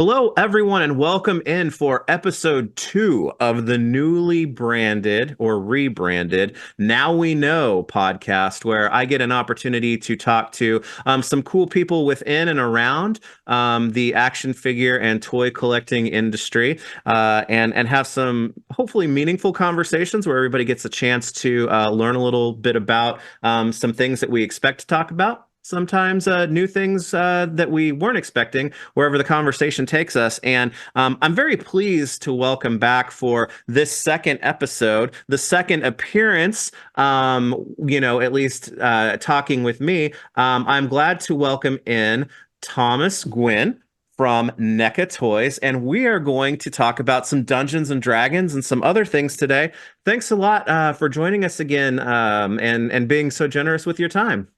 Hello, everyone, and welcome in for episode 2 of the newly branded or rebranded Now We Know podcast, where I get an opportunity to talk to some cool people within and around the action figure and toy collecting industry, and have some hopefully meaningful conversations where everybody gets a chance to learn a little bit about some things that we expect to talk about. Sometimes new things that we weren't expecting, wherever the conversation takes us. And I'm very pleased to welcome back for this second episode, the second appearance, at least talking with me. I'm glad to welcome in Thomas Gwyn from NECA Toys, and we are going to talk about some Dungeons and Dragons and some other things today. Thanks a lot for joining us again, and being so generous with your time.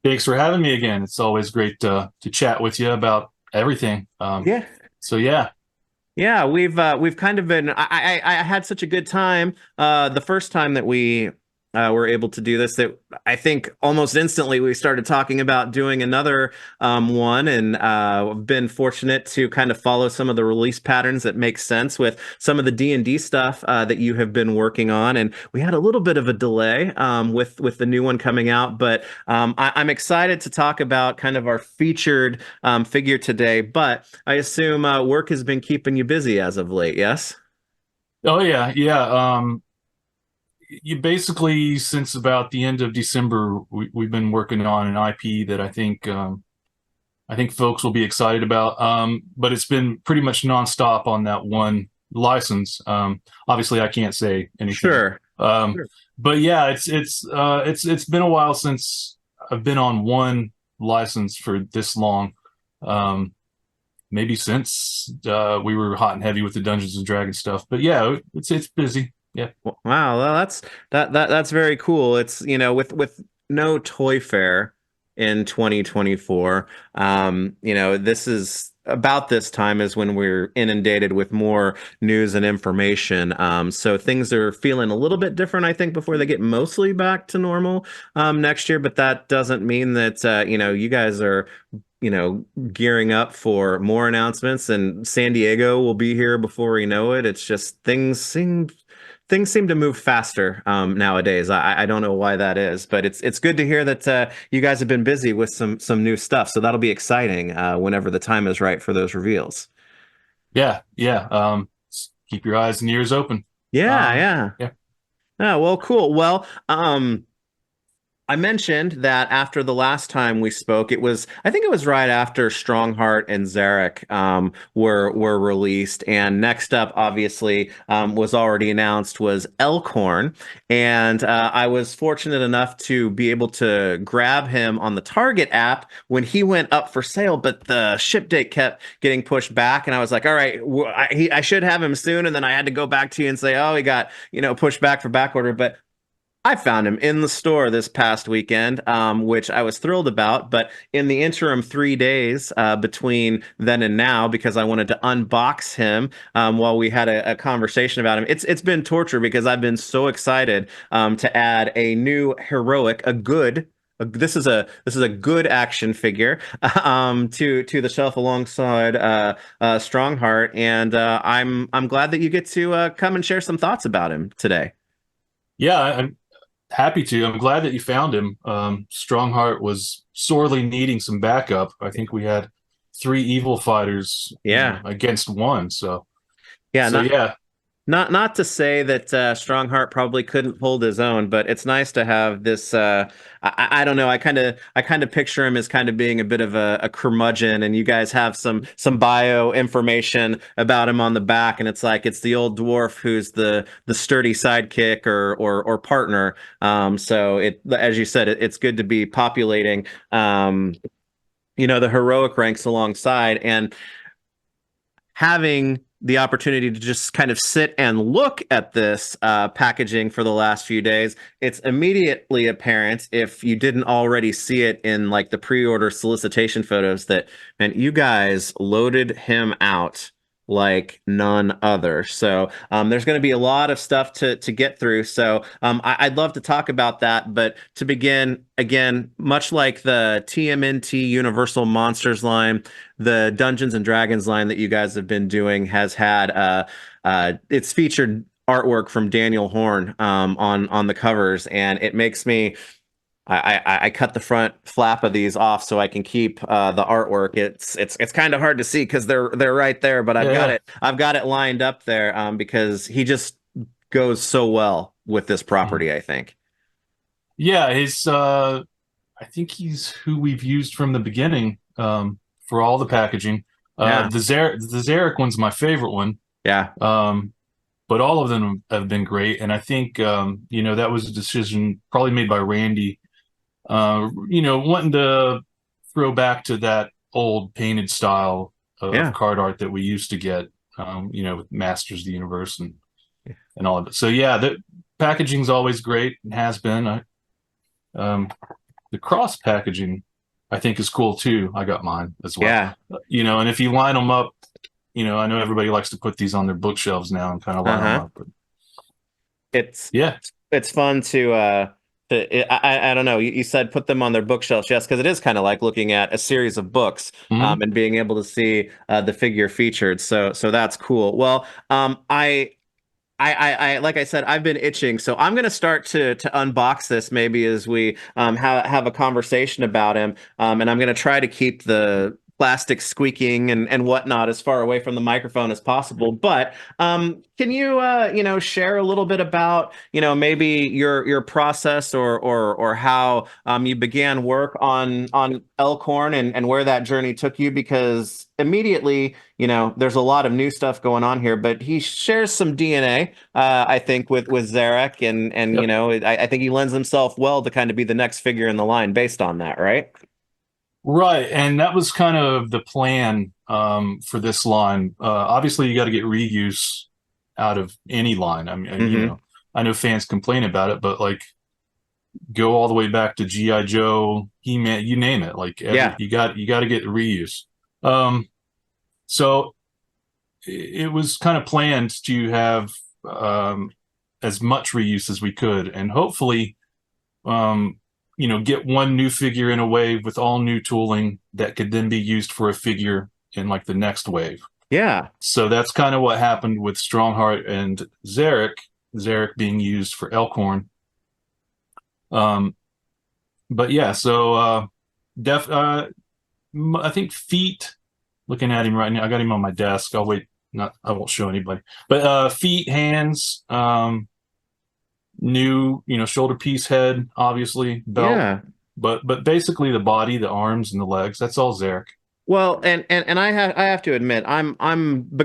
Thanks for having me again. It's always great to chat with you about everything. Yeah. So yeah, Yeah, we've kind of been. I had such a good time the first time that we were able to do this, that I think almost instantly we started talking about doing another one, and I've been fortunate to kind of follow some of the release patterns that make sense with some of the D&D stuff that you have been working on, and we had a little bit of a delay with the new one coming out, but I'm excited to talk about kind of our featured figure today. But I assume work has been keeping you busy as of late, yes? oh yeah. You basically since about the end of December, we've been working on an IP that I think folks will be excited about. But it's been pretty much nonstop on that one license. Obviously, I can't say anything. Sure. Um, Sure. but yeah, it's been a while since I've been on one license for this long. Um, Maybe since we were hot and heavy with the Dungeons and Dragons stuff. But yeah, it's busy. Yeah. Wow, well, that's very cool. It's, with no Toy Fair in 2024, this is about this time is when we're inundated with more news and information. So things are feeling a little bit different, I think, before they get mostly back to normal next year. But that doesn't mean that you guys are gearing up for more announcements, and San Diego will be here before we know it. It's just things seem to move faster nowadays. I don't know why that is, but it's good to hear that you guys have been busy with some new stuff. So that'll be exciting whenever the time is right for those reveals. Yeah. Keep your eyes and ears open. Yeah, Um, yeah. yeah. Oh, well, cool. Well, I mentioned that after the last time we spoke, I think it was right after Strongheart and Zarek were released, and next up, obviously, was already announced was Elkhorn, and I was fortunate enough to be able to grab him on the Target app when he went up for sale, but the ship date kept getting pushed back, and I was like, all right, I should have him soon, and then I had to go back to you and say, oh, he got pushed back for back order, but I found him in the store this past weekend, which I was thrilled about. But in the interim 3 days between then and now, because I wanted to unbox him while we had a conversation about him, it's been torture because I've been so excited to add a new heroic, a good. This is a good action figure to the shelf alongside Strongheart, and I'm glad that you get to come and share some thoughts about him today. Yeah, I'm happy to. I'm glad that you found him. Strongheart was sorely needing some backup. I think we had three evil fighters, Yeah. against one. So Yeah, so yeah. not to say that Strongheart probably couldn't hold his own, but it's nice to have this. I don't know. I kind of picture him as kind of being a bit of a curmudgeon, and you guys have some bio information about him on the back, and it's like it's the old dwarf who's the sturdy sidekick or partner. So as you said, it's good to be populating. The heroic ranks alongside, and having the opportunity to just kind of sit and look at this packaging for the last few days, it's immediately apparent, if you didn't already see it in like the pre-order solicitation photos, that, man, you guys loaded him out like none other. So there's going to be a lot of stuff to get through. So I'd love to talk about that. But to begin, again, much like the TMNT Universal Monsters line, the Dungeons and Dragons line that you guys have been doing has had it's featured artwork from Daniel Horn on the covers, and it makes me. I cut the front flap of these off so I can keep the artwork. It's kind of hard to see because they're right there, but Yeah, yeah. I've got it lined up there because he just goes so well with this Mhm. property, I think. Yeah, I think he's who we've used from the beginning for all the packaging. Yeah, The Zarek one's my favorite one. yeah, Um, but all of them have been great. And I think, that was a decision probably made by Randy, wanting to throw back to that old painted style of yeah. card art that we used to get, with Masters of the Universe and all of it. So, yeah, the packaging's always great and has been. Um, the cross packaging, I think, is cool too. I got mine as well. Yeah. And if you line them up, I know everybody likes to put these on their bookshelves now and kind of line them Uh-huh. up, but It's yeah. it's fun I don't know. You said put them on their bookshelves, yes, because it is kind of like looking at a series of books Mhm. and being able to see the figure featured. So that's cool. Well, like I said, I've been itching, so I'm gonna start to unbox this maybe as we have a conversation about him, and I'm gonna try to keep the plastic squeaking and whatnot as far away from the microphone as possible. But can you share a little bit about maybe your process or how you began work on Elkhorn and where that journey took you? Because immediately, there's a lot of new stuff going on here, but he shares some DNA, I think, with Zarek, and Yep. I think he lends himself well to kind of be the next figure in the line based on that, right? Right, and that was kind of the plan for this line. Obviously, you got to get reuse out of any line. I mean, Hmm. I know fans complain about it, but like, go all the way back to GI Joe, He-Man, you name it. Like Yeah. you got to get reuse. Um, so it was kind of planned to have as much reuse as we could, and hopefully, um, get one new figure in a wave with all new tooling that could then be used for a figure in like the next wave. Yeah. So that's kind of what happened with Strongheart and Zarek. Zarek being used for Elkhorn. Um, but yeah, so def I think feet. Looking at him right now, I got him on my desk. I'll wait. Not, I won't show anybody. But feet, hands, new, shoulder piece, head, obviously, belt. Yeah. But basically the body, the arms, and the legs. That's all Zarek. Well, and I have to admit,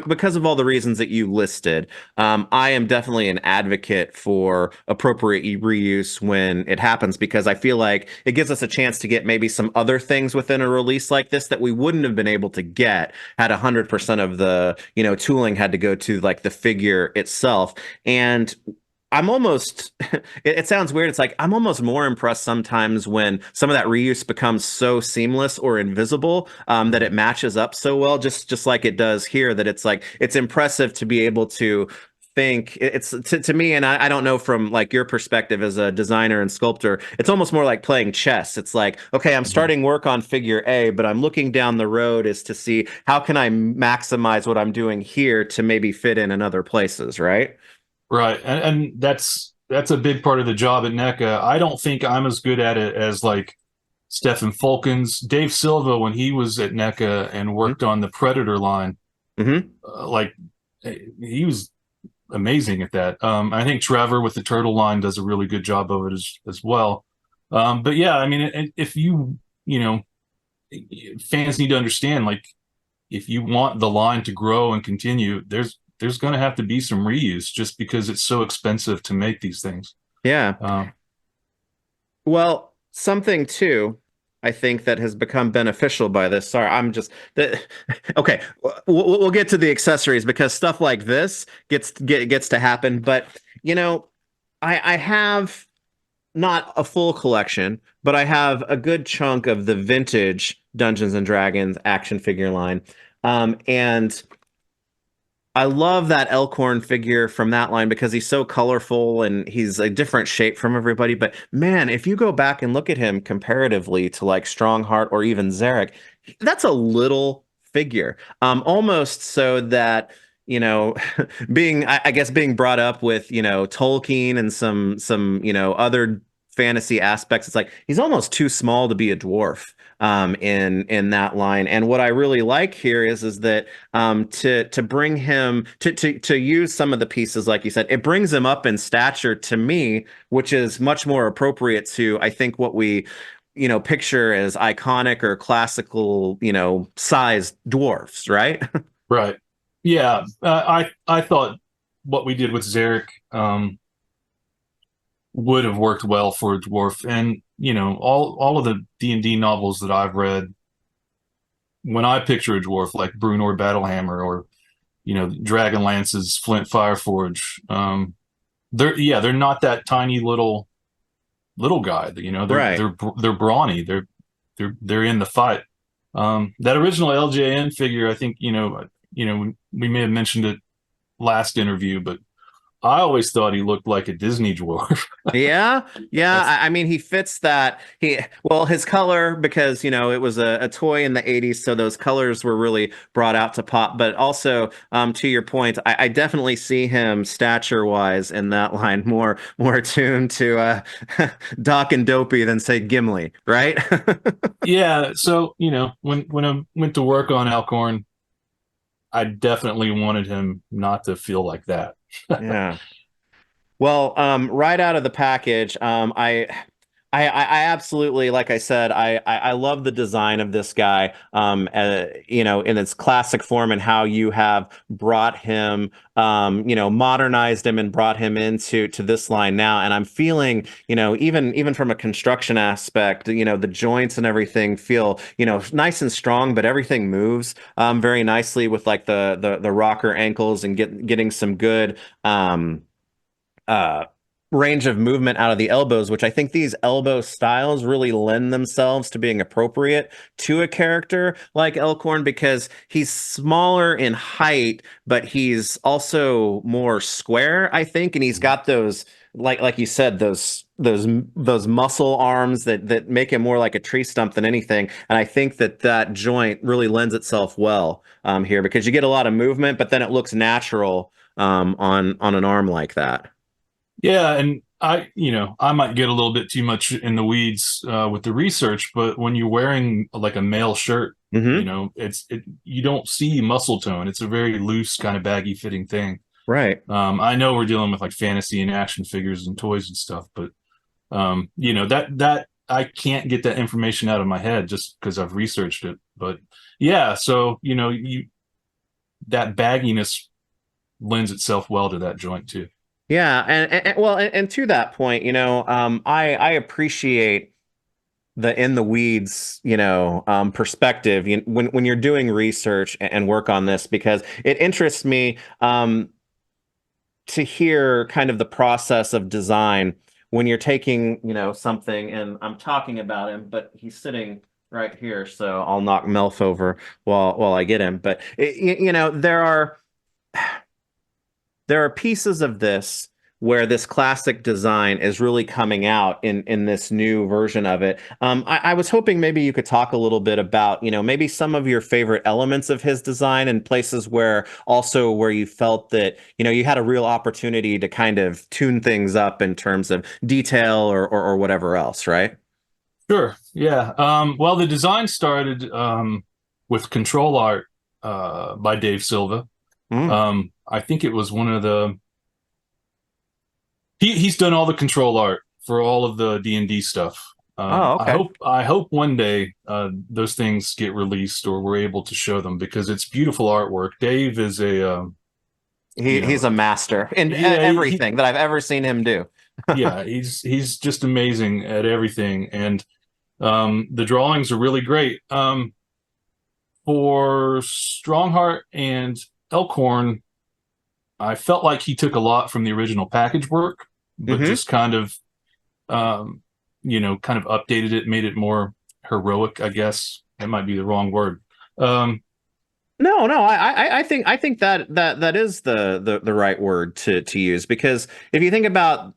because of all the reasons that you listed, I am definitely an advocate for appropriate reuse when it happens because I feel like it gives us a chance to get maybe some other things within a release like this that we wouldn't have been able to get had 100% of the tooling had to go to like the figure itself. And I'm almost, it sounds weird. It's like I'm almost more impressed sometimes when some of that reuse becomes so seamless or invisible that it matches up so well, just like it does here, that it's like it's impressive to be able to think it's to me, and I don't know from like your perspective as a designer and sculptor, it's almost more like playing chess. It's like, okay, I'm Mhm. starting work on figure A, but I'm looking down the road as to see how can I maximize what I'm doing here to maybe fit in other places, right? Right, and that's a big part of the job at NECA. I don't think I'm as good at it as like Stefan Fulkins, Dave Silva when he was at NECA and worked on the Predator line. Mm-hmm. Like he was amazing at that. I think Trevor with the Turtle line does a really good job of it as well. But yeah, I mean, if you know, fans need to understand, like, if you want the line to grow and continue, there's going to have to be some reuse just because it's so expensive to make these things. Yeah. Um, Well, something too, I think that has become beneficial by this. Sorry, I'm just the, okay. We'll get to the accessories because stuff like this gets to happen. But I have not a full collection, but I have a good chunk of the vintage Dungeons and Dragons action figure line. And I love that Elkhorn figure from that line because he's so colorful and he's a different shape from everybody. But man, if you go back and look at him comparatively to like Strongheart or even Zarek, that's a little figure. Almost so that, you know, I guess being brought up with, Tolkien and some, other fantasy aspects, it's like he's almost too small to be a dwarf in that line. And what I really like here is that to bring him to use some of the pieces, like you said, it brings him up in stature to me, which is much more appropriate to, I think, what we picture as iconic or classical, sized dwarfs, right? Right. Yeah. I thought what we did with Zarek would have worked well for a dwarf, and all of the D&D novels that I've read, when I picture a dwarf like Brunor Battlehammer or Dragonlance's Flint Fireforge, they're not that tiny little guy. Right. They're brawny. They're in the fight. That original LJN figure, I think we may have mentioned it last interview, but I always thought he looked like a Disney dwarf. Yeah, yeah. That's I mean, he fits that. His color, because it was a toy in the '80s, so those colors were really brought out to pop. But also, to your point, I definitely see him stature-wise in that line more attuned to Doc and Dopey than say Gimli, right? Yeah. So when I went to work on Elkhorn, I definitely wanted him not to feel like that. Yeah. Well, right out of the package, I absolutely, like I said, I love the design of this guy, in its classic form and how you have brought him, modernized him and brought him to this line now. And I'm feeling, even from a construction aspect, the joints and everything feel, nice and strong, but everything moves, very nicely with like the rocker ankles and getting some good, uh, range of movement out of the elbows, which I think these elbow styles really lend themselves to being appropriate to a character like Elkhorn because he's smaller in height, but he's also more square, I think, and he's got those like you said, those muscle arms that make him more like a tree stump than anything. And I think that joint really lends itself well here because you get a lot of movement, but then it looks natural on an arm like that. Yeah, and I might get a little bit too much in the weeds with the research, but when you're wearing like a male shirt, Hmm. you don't see muscle tone. It's a very loose, kind of baggy fitting thing. Right. I know we're dealing with like fantasy and action figures and toys and stuff, but that I can't get that information out of my head just because I've researched it. But yeah, so that bagginess lends itself well to that joint too. Yeah, and to that point, I appreciate the in the weeds, perspective when you're doing research and work on this because it interests me to hear kind of the process of design when you're taking, something and I'm talking about him, but he's sitting right here, so I'll knock Melf over while I get him. But there are pieces of this where this classic design is really coming out in this new version of it. I was hoping maybe you could talk a little bit about, maybe some of your favorite elements of his design and places where you felt that, you had a real opportunity to kind of tune things up in terms of detail or whatever else, right? Sure. Yeah. Well, the design started with control art by Dave Silva. Mm. I think it was one of the he's done all the control art for all of the D&D stuff. Oh, I okay. hope one day those things get released or we're able to show them because it's beautiful artwork. Dave is He he's a master in yeah everything that I've ever seen him do. yeah he's just amazing at everything, and the drawings are really great. For Strongheart and Elkhorn, I felt like he took a lot from the original package work, but Hmm. just kind of, kind of updated it, made it more heroic, I guess. That might be the wrong word. Um, No, no, I think that is the right word to use, because if you think about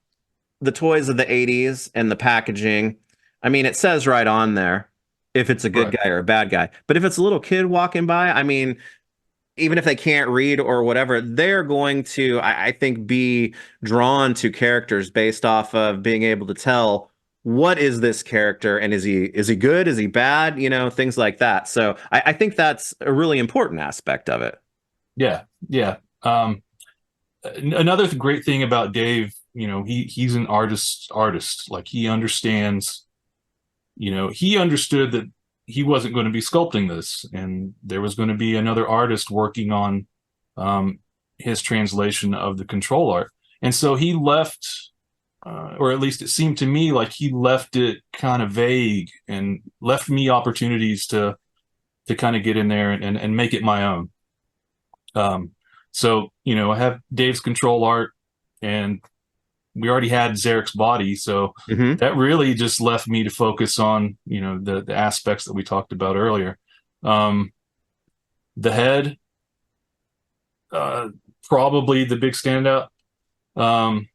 the toys of the 80s and the packaging, I mean, it says right on there if it's a good Right. guy or a bad guy. But if it's a little kid walking by, I mean, even if they can't read or whatever, they're going to, I think, be drawn to characters based off of being able to tell what is this character, and is he good? Is he bad? Things like that. So I think that's a really important aspect of it. Yeah, yeah. Another great thing about Dave, he's an artist. Like he understands, he understood that he wasn't going to be sculpting this, and there was going to be another artist working on um, his translation of the control art. And so he left, or at least it seemed to me like he left it kind of vague and left me opportunities to kind of get in there and make it my own. Um, so, I have Dave's control art, and we already had Zarek's body, so Hmm. that really just left me to focus on, the aspects that we talked about earlier. Um, the head, uh, probably the big standout. Um,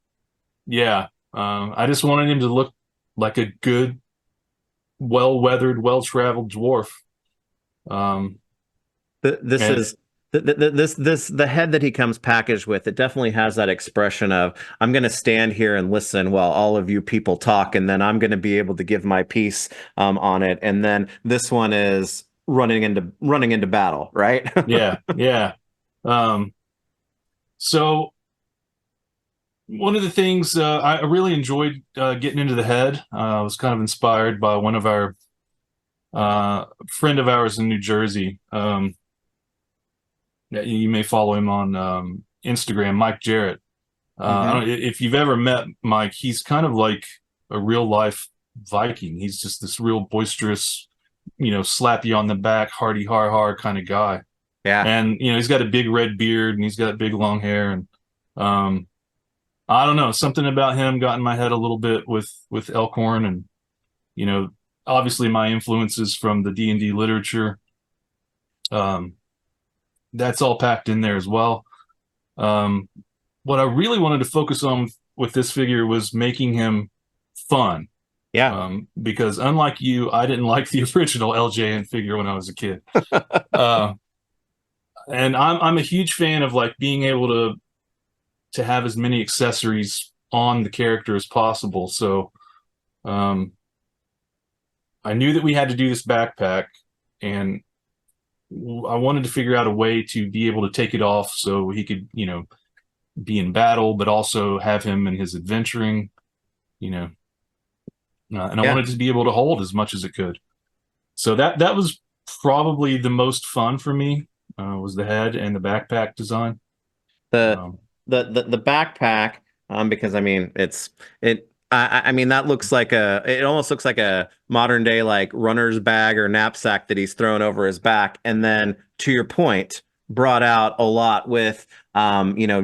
yeah, I just wanted him to look like a good, well-weathered, well-traveled dwarf. Um, This and is the head that he comes packaged with. It definitely has that expression of, I'm going to stand here and listen while all of you people talk, and then I'm going to be able to give my piece on it. And then this one is running into battle, right? yeah, yeah. Um, so one of the things I really enjoyed getting into the head. I was kind of inspired by one of our friend of ours in New Jersey. Yeah, you may follow him on Instagram, Mike Jarrett. I Hmm. don't, if you've ever met Mike, he's kind of like a real life Viking. He's just this real boisterous, slap you on the back, hardy har har kind of guy. Yeah. And he's got a big red beard and he's got big long hair, and um, I don't know, something about him got in my head a little bit with Elkhorn, and you know, obviously my influences from the D&D literature. Um, that's all packed in there as well. Um, what I really wanted to focus on with this figure was making him fun. Yeah. Because unlike you, I didn't like the original LJN figure when I was a kid. Uh, and I'm a huge fan of like being able to have as many accessories on the character as possible. So um, I knew that we had to do this backpack, and I wanted to figure out a way to be able to take it off so he could, be in battle, but also have him in his adventuring, you know, and I Yeah. wanted to be able to hold as much as it could. So that was probably the most fun for me, was the head and the backpack design. The Um, the backpack, because I mean, I mean, that looks like it almost looks like a modern day like runner's bag or knapsack that he's thrown over his back, and then to your point, brought out a lot with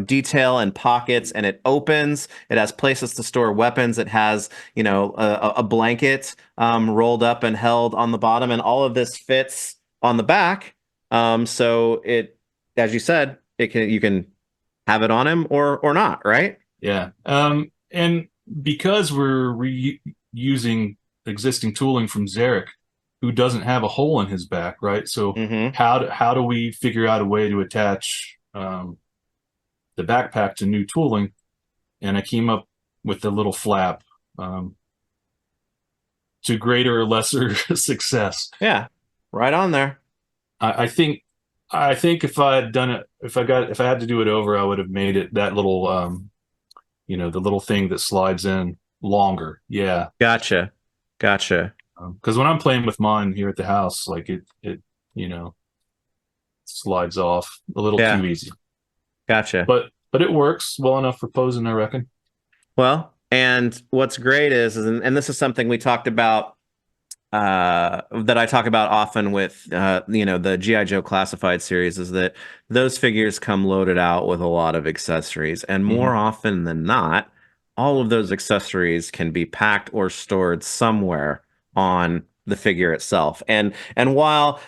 detail and pockets, and it opens. It has places to store weapons. It has a blanket rolled up and held on the bottom, and all of this fits on the back. So it, as you said, you can have it on him or not, right? yeah. And because we're reusing existing tooling from Zarek, who doesn't have a hole in his back, right? So Hmm. how do we figure out a way to attach the backpack to new tooling? And I came up with the little flap, um, to greater or lesser success. Yeah, right on there. I think if I had done it, if I had to do it over, I would have made it that little the little thing that slides in longer. Yeah. Gotcha. Gotcha. Because when I'm playing with mine here at the house, like it you know slides off a little Yeah, too easy. gotcha. But it works well enough for posing, I reckon. Well, and what's great is and this is something we talked about, that I talk about often with the GI Joe classified series, is that those figures come loaded out with a lot of accessories, and Hmm. more often than not, all of those accessories can be packed or stored somewhere on the figure itself. And while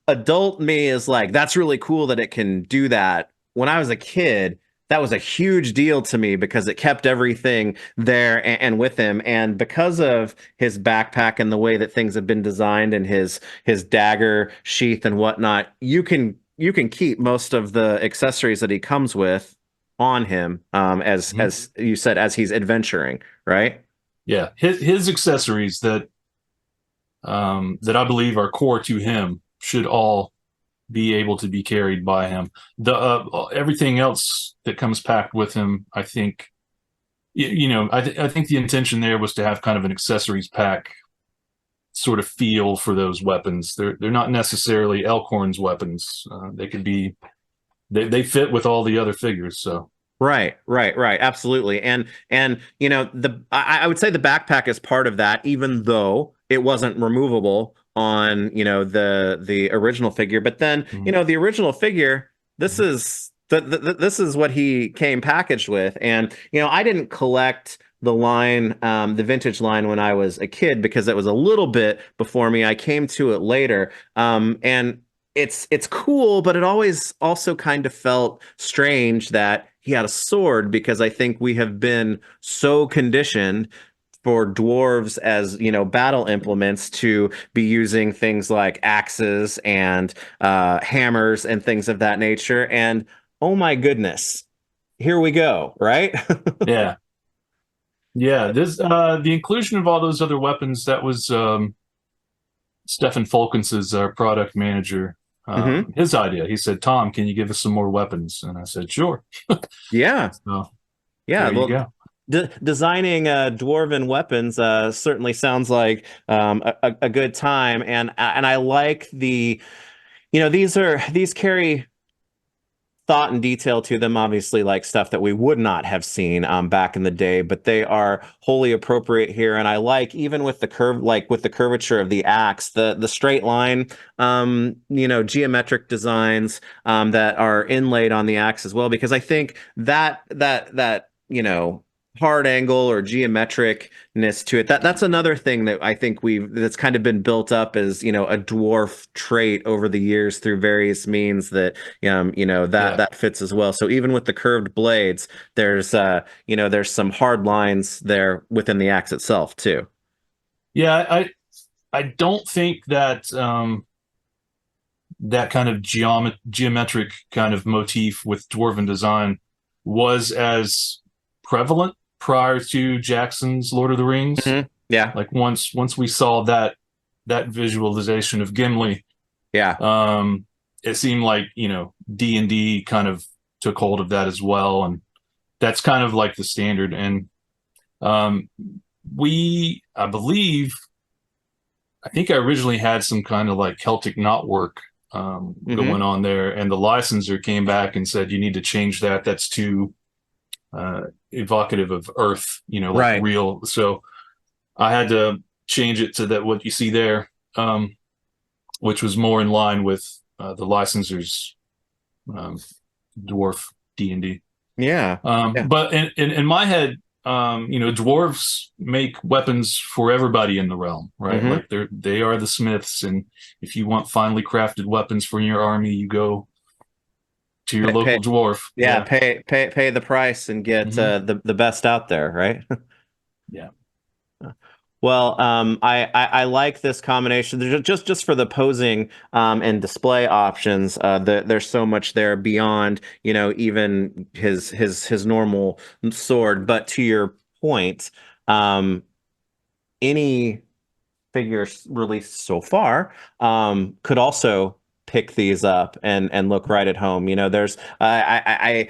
adult me is like, that's really cool that it can do that. When I was a kid, that was a huge deal to me because it kept everything there and with him. And because of his backpack and the way that things have been designed and his dagger sheath and whatnot, you can keep most of the accessories that he comes with on him, as you said, as he's adventuring, right? Yeah, his accessories that I believe are core to him should all be able to be carried by him. The everything else that comes packed with him, I think, I think the intention there was to have kind of an accessories pack sort of feel for those weapons. They're not necessarily Elkhorn's weapons. They could be they fit with all the other figures. So Right, right, right. Absolutely. And I would say the backpack is part of that, even though it wasn't removable on, the original figure. But then, mhm. the original figure, this is what he came packaged with. And, I didn't collect the vintage line when I was a kid because it was a little bit before me. I came to it later. And it's cool, but it always also kind of felt strange that he had a sword because I think we have been so conditioned for dwarves as battle implements to be using things like axes and hammers and things of that nature. And oh my goodness, here we go, right? Yeah, yeah. This the inclusion of all those other weapons, that was Stefan Fulkens's product manager. Hmm. His idea. He said, "Tom, can you give us some more weapons?" And I said, "Sure." Yeah, So yeah. there you Well, go. designing dwarven weapons certainly sounds like a good time, and I like these carry thought and detail to them, obviously, like stuff that we would not have seen back in the day, but they are wholly appropriate here. And I like, even with the curve, like with the curvature of the axe, the straight line, geometric designs that are inlaid on the axe as well, because I think that hard angle or geometricness to it, that's another thing that I think that's kind of been built up as a dwarf trait over the years through various means that Yeah, that fits as well. So even with the curved blades, there's some hard lines there within the axe itself too. yeah. I don't think that that kind of geometric kind of motif with dwarven design was as prevalent prior to Jackson's Lord of the Rings. Yeah, Like once we saw that visualization of Gimli, yeah, it seemed like D&D kind of took hold of that as well, and that's kind of like the standard. And um, I believe, I think I originally had some kind of like Celtic knotwork hmm going on there, and the licensor came back and said you need to change that. That's too evocative of Earth, like right. real. So I had to change it to that what you see there, which was more in line with the licensor's um, dwarf D&D. Yeah, yeah. But in my head, dwarves make weapons for everybody in the realm, right? hmm Like they are the smiths, and if you want finely crafted weapons for your army, you go to your pay, local dwarf. yeah, Yeah. pay the price and get Hmm. the best out there, right? Yeah. Well, I like this combination. Just for the posing and display options. There's so much there beyond even his normal sword. But to your point, um, any figures released so far could also pick these up and look right at home. There's I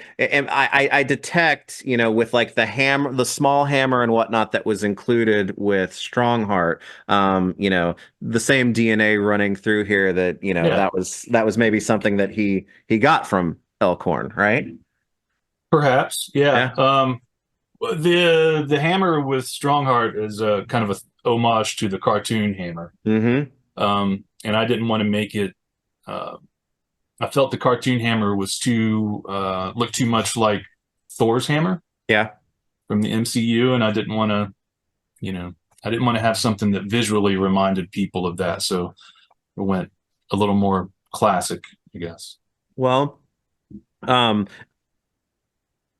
detect with like the hammer, the small hammer and whatnot that was included with Strongheart. The same DNA running through here that Yeah. that was maybe something that he got from Elkhorn, right? Perhaps. Yeah. Yeah. The hammer with Strongheart is a kind of a homage to the cartoon hammer. Mm-hmm. And I didn't want to make it. Uh, I felt the cartoon hammer was too looked too much like Thor's hammer Yeah. from the MCU, and I didn't want to, I didn't want to have something that visually reminded people of that. So I went a little more classic, I guess. Well, um,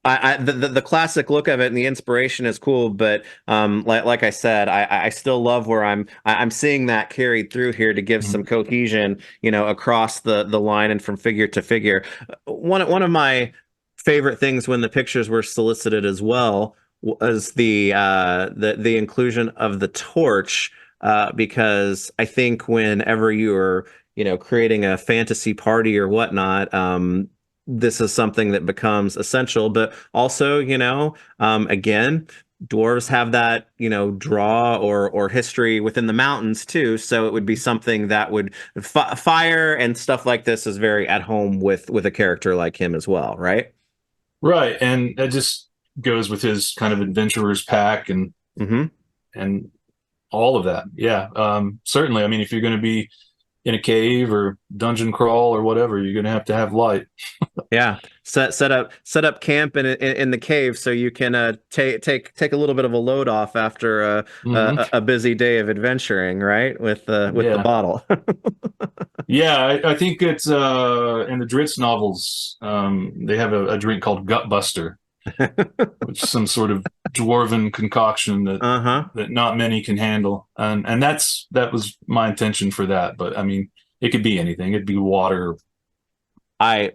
the classic look of it and the inspiration is cool, but like I said, I still love where I'm seeing that carried through here to give some Mhm. cohesion, across the line and from figure to figure. One of my favorite things when the pictures were solicited as well was the inclusion of the torch, because I think whenever you're creating a fantasy party or whatnot, this is something that becomes essential. But also, again, dwarves have that, draw or history within the mountains too. So it would be something that would fire and stuff like this is very at home with a character like him as well, right? Right, and that just goes with his kind of adventurer's pack Hmm. and all of that. Yeah, certainly. I mean, if you're going to be in a cave or dungeon crawl or whatever, you're going to have light. Yeah, set up camp in the cave so you can take a little bit of a load off after Hmm. a busy day of adventuring, right? With the Yeah, bottle. yeah. I think it's in the Dritz novels. They have a drink called Gutbuster, which is some sort of dwarven concoction Uh-huh. that not many can handle, and that was my intention for that. But I mean, it could be anything. It'd be water. I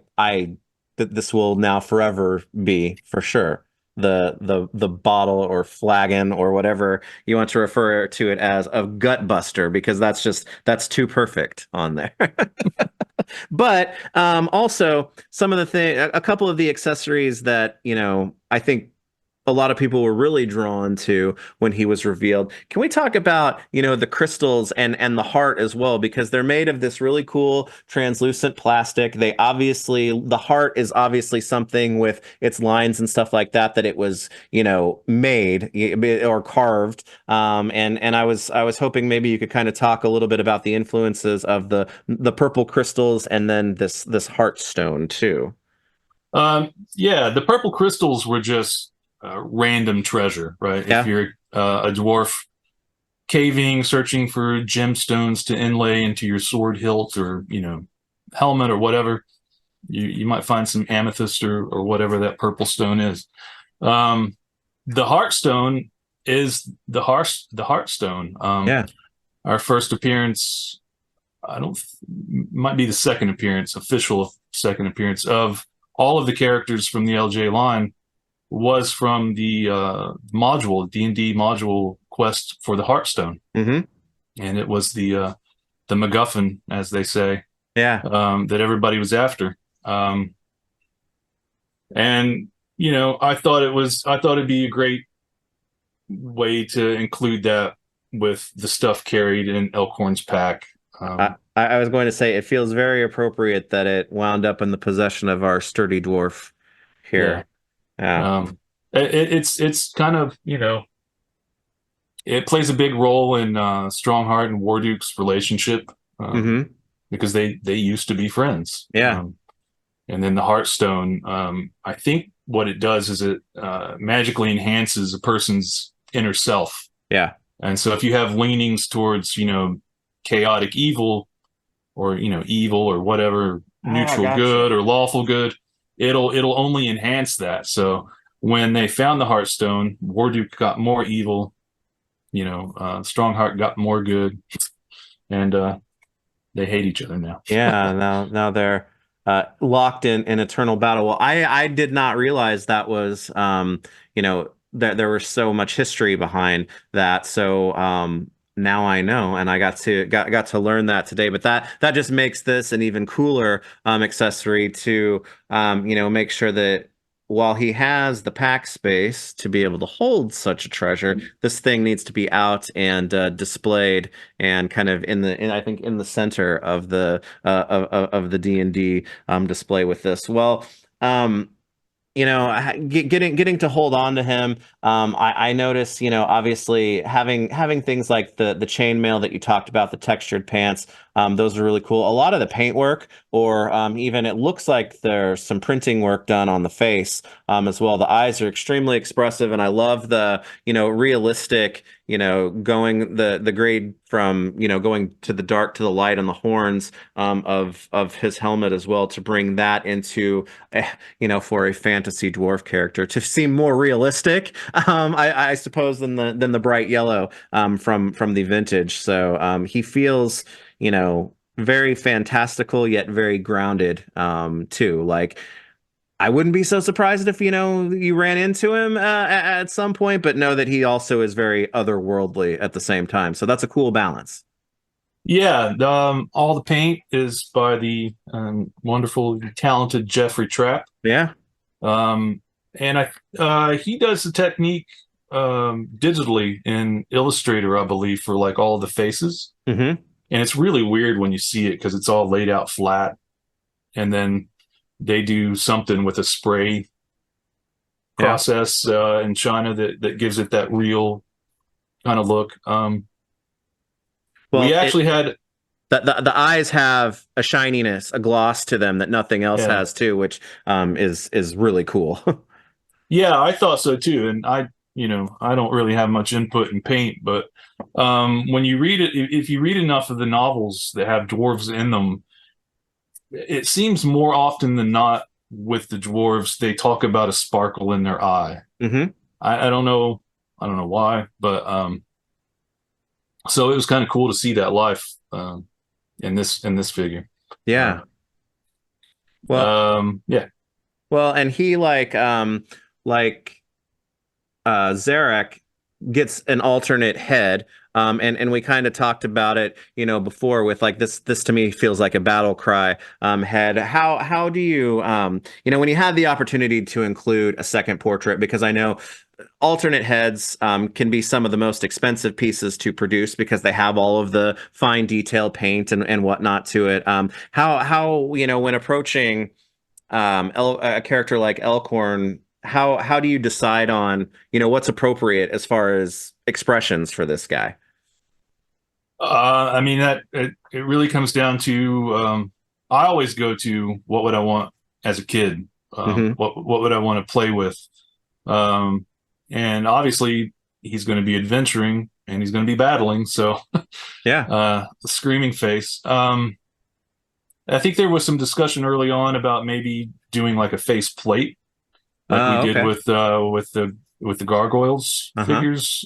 this will now forever be for sure the bottle or flagon or whatever you want to refer to it as of gut buster, because that's too perfect on there. But also some of the thing, a couple of the accessories that I think a lot of people were really drawn to when he was revealed. Can we talk about, the crystals and the heart as well? Because they're made of this really cool translucent plastic. The heart is obviously something with its lines and stuff like that it was, made or carved. And I was hoping maybe you could kind of talk a little bit about the influences of the purple crystals and then this heart stone too. Yeah, the purple crystals were just random treasure, right? If Yeah. you're a dwarf caving, searching for gemstones to inlay into your sword hilt or helmet or whatever, you might find some amethyst or whatever that purple stone is. Um, the Heartstone is the Heartstone. Yeah. Our first appearance, I don't, might be the second appearance, official second appearance of all of the characters from the LJ line was from the module D&D module quest for the Heartstone, Hmm. and it was the MacGuffin, as they say, Yeah. that everybody was after. And I thought it'd be a great way to include that with the stuff carried in Elkhorn's pack. I was going to say it feels very appropriate that it wound up in the possession of our sturdy dwarf Yeah, here. Yeah. um, it's kind of it plays a big role in Strongheart and Warduke's relationship, Hmm. because they used to be friends. Yeah. And then the Heartstone, I think what it does is it magically enhances a person's inner self. Yeah. And so if you have leanings towards, chaotic evil or, evil or whatever, Oh, neutral gotcha. good or lawful good, it'll only enhance that. So when they found the Heartstone, Warduke got more evil, Strongheart got more good, and they hate each other now. Yeah. Now they're locked in eternal battle. Well, I did not realize that was that there was so much history behind that. So now I know, and I got to learn that today. But that just makes this an even cooler accessory to make sure that while he has the pack space to be able to hold such a treasure, this thing needs to be out and displayed and kind of I think in the center of the of the D&D display with this. Well, um, getting to hold on to him. I noticed, obviously having things like the chainmail that you talked about, the textured pants, those are really cool. A lot of the paintwork, or even it looks like there's some printing work done on the face as well. The eyes are extremely expressive, and I love the realistic, going the grade from, going to the dark to the light on the horns of his helmet as well, to bring that into, for a fantasy dwarf character to seem more realistic, I suppose, than the bright yellow from the vintage. So he feels, very fantastical yet very grounded too. Like, I wouldn't be so surprised if, you ran into him at some point, but know that he also is very otherworldly at the same time. So that's a cool balance. Yeah, all the paint is by the wonderful, talented Jeffrey Trapp. Yeah. Um, and he does the technique digitally in Illustrator, I believe, for like all the faces. Mm-hmm. And it's really weird when you see it because it's all laid out flat, and then they do something with a spray Yeah. process in China that gives it that real kind of look. We Well, actually had, the eyes have a shininess, a gloss to them that nothing else yeah, has too, which is really cool. yeah, I thought so too. And I don't really have much input in paint, but when you read it, if you read enough of the novels that have dwarves in them, it seems more often than not with the dwarves, they talk about a sparkle in their eye. Hmm. I don't know, I don't know why, but so it was kind of cool to see that life in this figure. Uh, Yeah. Well, yeah, and he like Zarek gets an alternate head. And we kind of talked about it, before, with like this to me feels like a battle cry head. How do you, when you had the opportunity to include a second portrait, because I know alternate heads can be some of the most expensive pieces to produce because they have all of the fine detail paint and whatnot to it. How when approaching a character like Elkhorn, how do you decide on, what's appropriate as far as expressions for this guy? I mean that it really comes down to I always go to what would I want as a kid, Hmm. what would I want to play with, um, and obviously he's going to be adventuring and he's going to be battling, so Yeah. the screaming face. I think there was some discussion early on about maybe doing like a face plate, like we Oh, did okay. with the gargoyles Uh-huh. figures.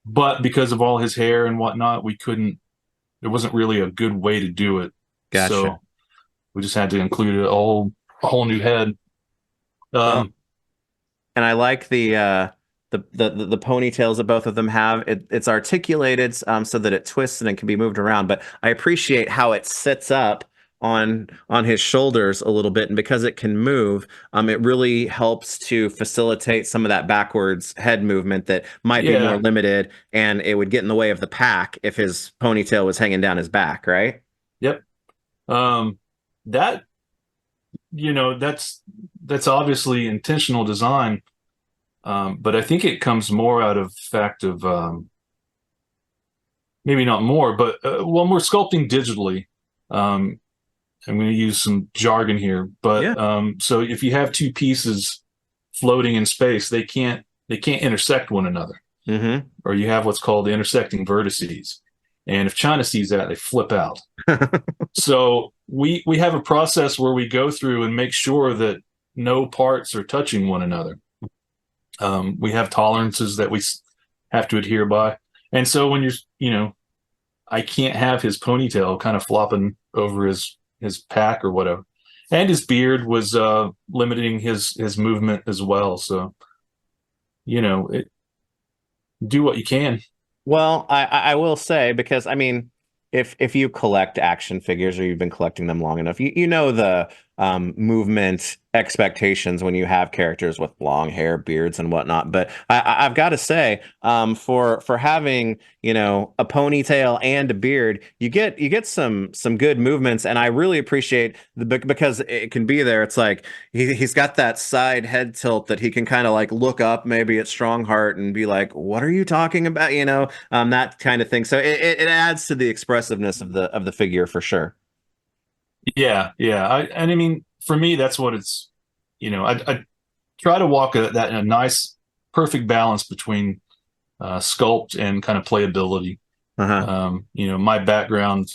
But because of all his hair and whatnot, we couldn't. There wasn't really a good way to do it, Gotcha. so we just had to include a whole new head. Well, Um, and I like the ponytails that both of them have. It's articulated so that it twists and it can be moved around. But I appreciate how it sits up on his shoulders a little bit, and because it can move, it really helps to facilitate some of that backwards head movement that might be more yeah, limited, and it would get in the way of the pack if his ponytail was hanging down his back, right? yep. Um, that that's obviously intentional design, but I think it comes more out of fact of maybe not more, but when we're sculpting digitally, um, I'm going to use some jargon here, Yeah. but so if you have two pieces floating in space, they can't intersect one another, Hmm. or you have what's called the intersecting vertices. And if China sees that, they flip out. So we have a process where we go through and make sure that no parts are touching one another. We have tolerances that we have to adhere by, and so when I can't have his ponytail kind of flopping over his pack or whatever. And his beard was limiting his movement as well. So, do what you can. Well, I will say, because I mean, if you collect action figures or you've been collecting them long enough, you know the movement expectations when you have characters with long hair, beards, and whatnot. But I've got to say, for having, a ponytail and a beard, you get some good movements, and I really appreciate because it can be there. It's like he's got that side head tilt that he can kind of like look up maybe at Strongheart and be like, "What are you talking about?" That kind of thing. So it adds to the expressiveness of the figure for sure. Yeah, yeah. And I mean, for me, that's what it's. I try to walk that in a nice, perfect balance between sculpt and kind of playability. Uh-huh. My background,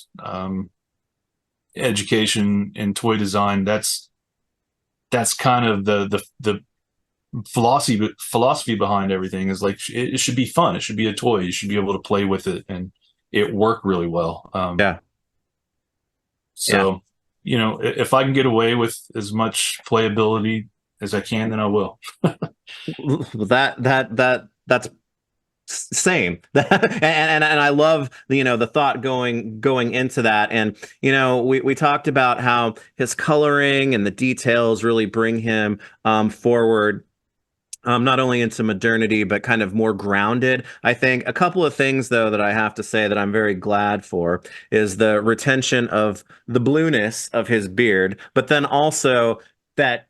education and toy design, that's kind of the philosophy behind everything is like it should be fun. It should be a toy. You should be able to play with it, and it worked really well. Yeah. Yeah. So, if I can get away with as much playability as I can, then I will. That's same. And I love the thought going into that. And we talked about how his coloring and the details really bring him forward, not only into modernity, but kind of more grounded. I think a couple of things, though, that I have to say that I'm very glad for is the retention of the blueness of his beard, but then also that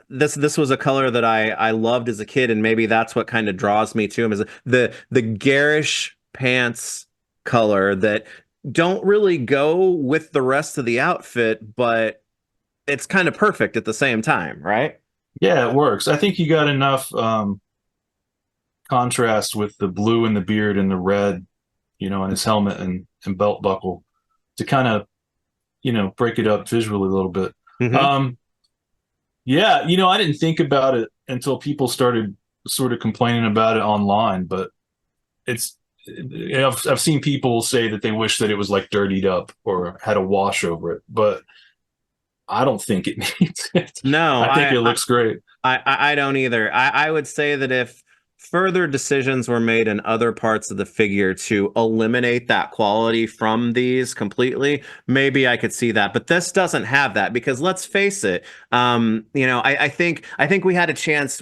this was a color that I loved as a kid, and maybe that's what kind of draws me to him is the garish pants color that don't really go with the rest of the outfit, but it's kind of perfect at the same time, right? Yeah, it works. I think you got enough contrast with the blue in the beard and the red, on his helmet and belt buckle to kind of, break it up visually a little bit. Hmm. Um, yeah, I didn't think about it until people started sort of complaining about it online, but it's I've seen people say that they wish that it was like dirtied up or had a wash over it, but I don't think it needs it. No, I think it looks great. I don't either. I would say that if further decisions were made in other parts of the figure to eliminate that quality from these completely, maybe I could see that. But this doesn't have that because let's face it, I think we had a chance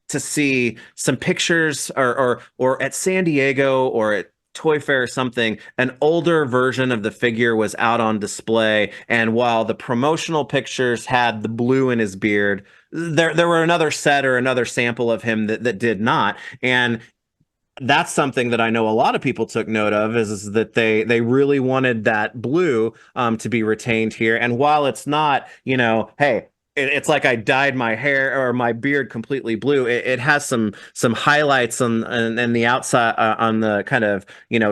to see some pictures or at San Diego or at Toy Fair or something, an older version of the figure was out on display, and while the promotional pictures had the blue in his beard, there were another set or another sample of him that did not. And that's something that I know a lot of people took note of is that they really wanted that blue to be retained here. And while it's not, hey, it's like I dyed my hair or my beard completely blue. It has some highlights on the outside on the kind of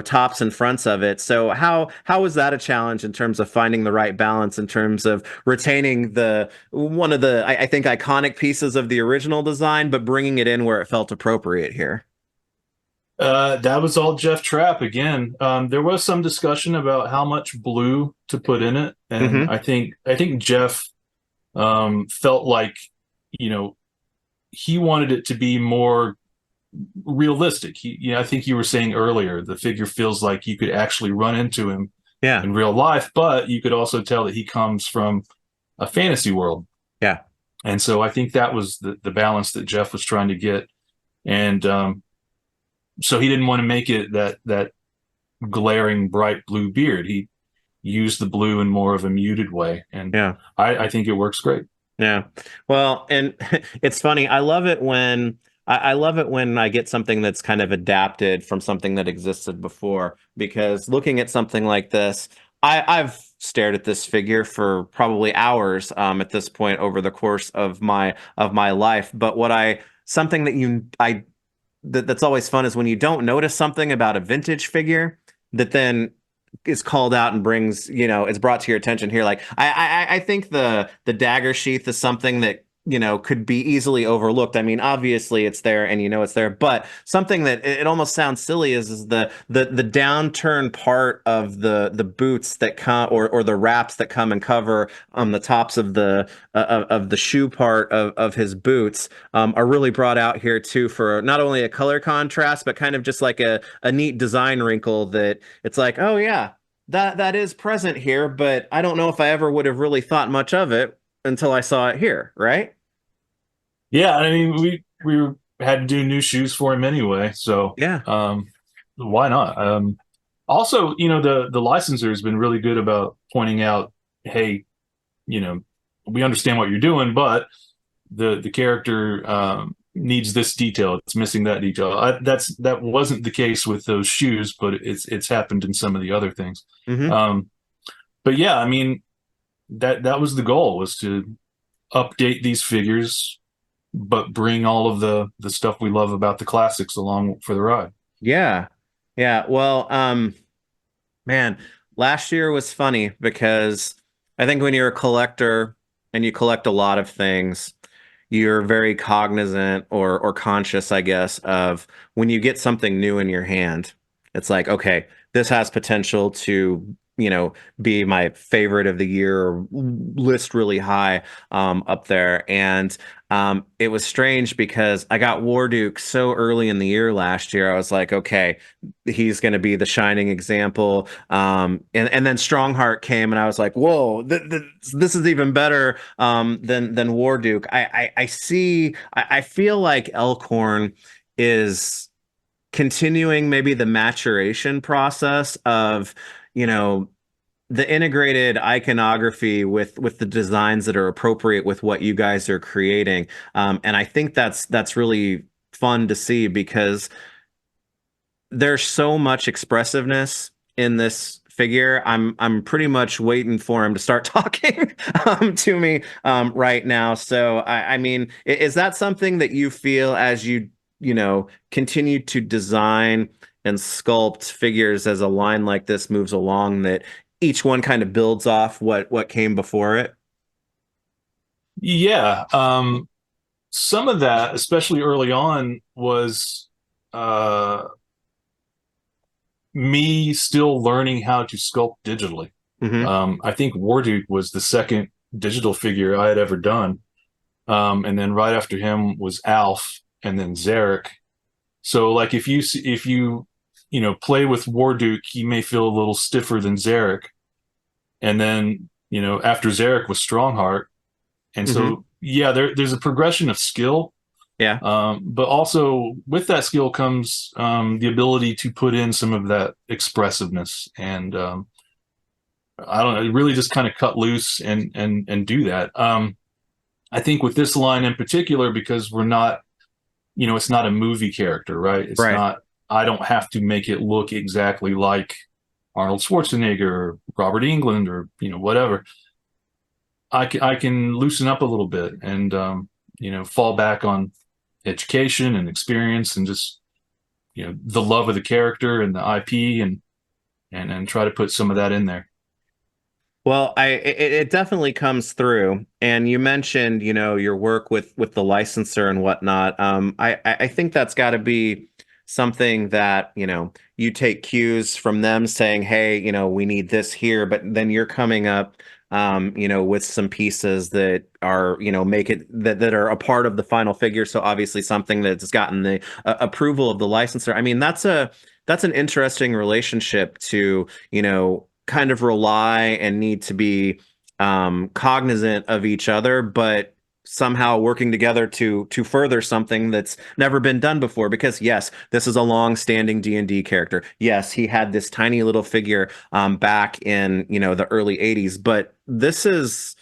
tops and fronts of it. So how was that a challenge in terms of finding the right balance in terms of retaining the one of the I think iconic pieces of the original design, but bringing it in where it felt appropriate here? That was all Jeff Trapp again. There was some discussion about how much blue to put in it, and Hmm. I think Jeff felt like you know he wanted it to be more realistic. I think you were saying earlier the figure feels like you could actually run into him Yeah. in real life, but you could also tell that he comes from a fantasy world, Yeah. and so I think that was the balance that Jeff was trying to get, and so he didn't want to make it that glaring bright blue beard. He used the blue in more of a muted way, and Yeah. I think it works great. Yeah. Well, and it's funny. I love it when I get something that's kind of adapted from something that existed before, because looking at something like this, I've stared at this figure for probably hours at this point over the course of my life. But what I something that you I that's always fun is when you don't notice something about a vintage figure that then is called out and brings, it's brought to your attention here. Like I think the dagger sheath is something that could be easily overlooked. I mean, obviously it's there and it's there, but something that it almost sounds silly is the downturn part of the boots that come or the wraps that come and cover the tops of the shoe part of his boots are really brought out here too for not only a color contrast but kind of just like a neat design wrinkle that it's like, oh yeah, that is present here, but I don't know if I ever would have really thought much of it until I saw it here, right? Yeah, I mean we had to do new shoes for him anyway, so Yeah. why not? Also, the licensor has been really good about pointing out, hey, you know, we understand what you're doing, but the character needs this detail. It's missing that detail. That wasn't the case with those shoes, but it's happened in some of the other things. Hmm. Um, but yeah, I mean that was the goal, was to update these figures but bring all of the stuff we love about the classics along for the ride. Yeah. Yeah. Well, man, last year was funny because I think when you're a collector and you collect a lot of things, you're very cognizant or conscious, I guess, of when you get something new in your hand. It's like, okay, this has potential to, be my favorite of the year or list really high up there. And it was strange because I got Warduke so early in the year last year. I was like, okay, he's going to be the shining example. And then Strongheart came, and I was like, whoa, this is even better than Warduke. I see. I feel like Elkhorn is continuing maybe the maturation process of you know the integrated iconography with the designs that are appropriate with what you guys are creating. And I think that's really fun to see because there's so much expressiveness in this figure. I'm pretty much waiting for him to start talking to me right now. So I mean, is that something that you feel as you continue to design and sculpt figures as a line like this moves along, that each one kind of builds off what came before it? Yeah, some of that, especially early on, was uh, me still learning how to sculpt digitally. Hmm. I think Warduke was the second digital figure I had ever done. And then right after him was Alf, and then Zarek. So like if you play with Warduke, he may feel a little stiffer than Zarek, and then after Zarek was Strongheart, and Hmm. so yeah, there's a progression of skill. Yeah. But also with that skill comes the ability to put in some of that expressiveness, and I don't know, really just kind of cut loose and do that. I think with this line in particular, because we're not, it's not a movie character, right? It's Right. not. I don't have to make it look exactly like Arnold Schwarzenegger or Robert England or whatever. I can loosen up a little bit and fall back on education and experience and just the love of the character and the IP and try to put some of that in there. Well, it definitely comes through. And you mentioned, your work with the licensor and whatnot. I think that's got to be something that, you take cues from them saying, hey, we need this here, but then you're coming up, with some pieces that are, make it that are a part of the final figure. So obviously something that's gotten the approval of the licensor. I mean, that's an interesting relationship to, kind of rely and need to be cognizant of each other, but somehow working together to further something that's never been done before. Because yes, this is a long-standing D&D character. Yes, he had this tiny little figure back in the early '80s, but this is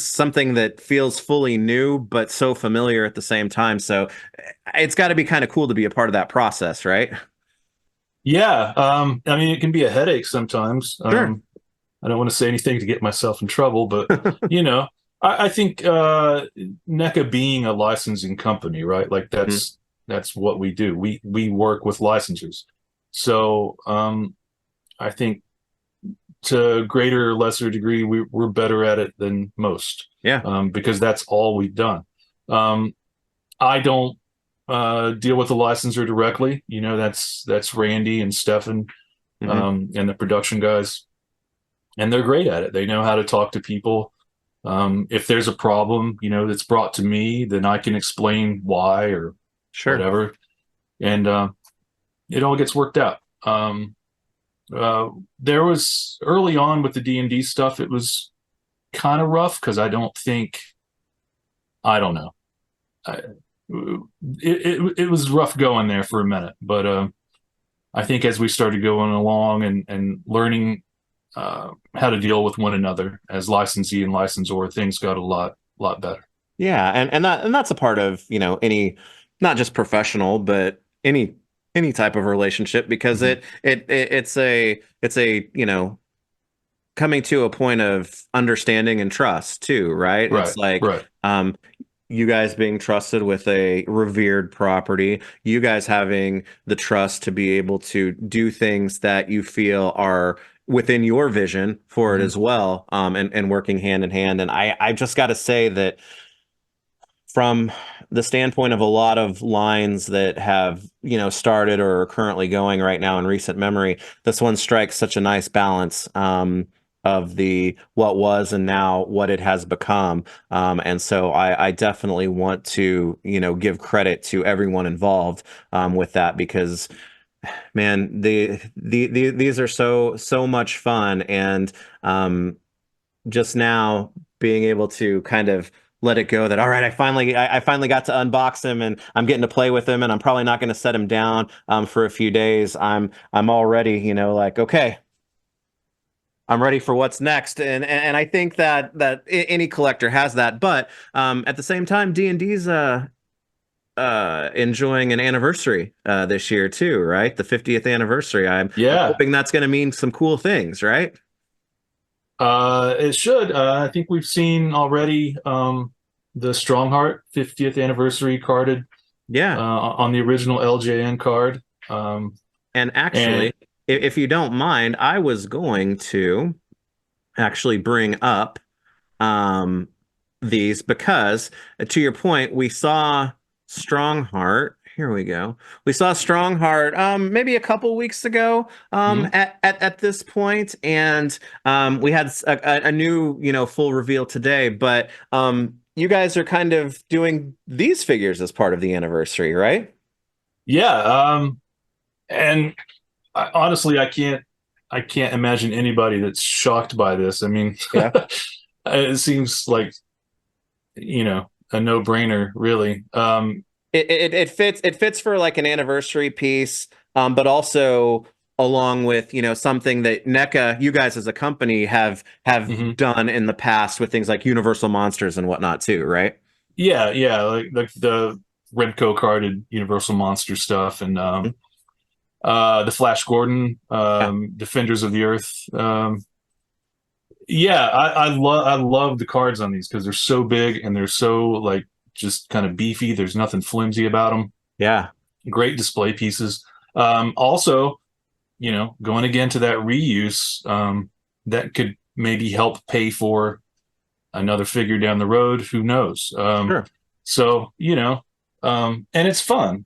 something that feels fully new but so familiar at the same time. So it's got to be kind of cool to be a part of that process, right? Yeah, I mean, it can be a headache sometimes. Sure. I don't want to say anything to get myself in trouble, but you know, I think NECA being a licensing company, right? Like Mhm. that's what we do. We work with licensors, so I think to a greater or lesser degree, we're better at it than most Yeah. because that's all we've done. Um, I don't deal with the licensor directly. That's Randy and Stefan Hmm. and the production guys, and they're great at it. They know how to talk to people. If there's a problem, that's brought to me, then I can explain why or Sure. whatever, and it all gets worked out. Uh, there was early on with the D&D stuff, it was kind of rough because I don't know. I, it was rough going there for a minute, but I think as we started going along and learning how to deal with one another as licensee and licensor, things got a lot better. Yeah, and that's a part of, any, not just professional, but any type of relationship, because Mhm. it's a coming to a point of understanding and trust too, right? It's Right, like right. um you guys being trusted with a revered property, you guys having the trust to be able to do things that you feel are within your vision for it Hmm. as well, and working hand in hand. And I just got to say that from the standpoint of a lot of lines that have, started or are currently going right now in recent memory, this one strikes such a nice balance, of the what was and now what it has become. And so I definitely want to, give credit to everyone involved, with that because man, these are so much fun. And um, just now being able to kind of let it go that all right, I finally got to unbox him and I'm getting to play with him and I'm probably not going to set him down for a few days. I'm already, like, okay, I'm ready for what's next. And I think that any collector has that. But at the same time, D&D's enjoying an anniversary this year too, right? The 50th anniversary. I'm Yeah. hoping that's going to mean some cool things, right? It should. I think we've seen already the Strongheart 50th anniversary carded Yeah. on the original LJN card. Um, And and actually, if you don't mind, I was going to actually bring up um, these because, to your point, we saw Strongheart. Here we go. We saw Strongheart maybe a couple weeks ago mhm. at this point, and we had a new full reveal today. But you guys are kind of doing these figures as part of the anniversary, right? Yeah. And honestly, I can't imagine anybody that's shocked by this. I mean, Yeah. it seems like, a no-brainer, really. It fits for like an anniversary piece, but also along with something that NECA, you guys as a company have Mhm. done in the past with things like Universal Monsters and whatnot too, right? Yeah, yeah, like the Remco carded Universal Monster stuff and Mhm. the Flash Gordon, Yeah, Defenders of the Earth. Yeah, I love the cards on these because they're so big and they're so like just kind of beefy. There's nothing flimsy about them. yeah, Great display pieces. Also, going again to that reuse, that could maybe help pay for another figure down the road. Who knows? sure. So and it's fun.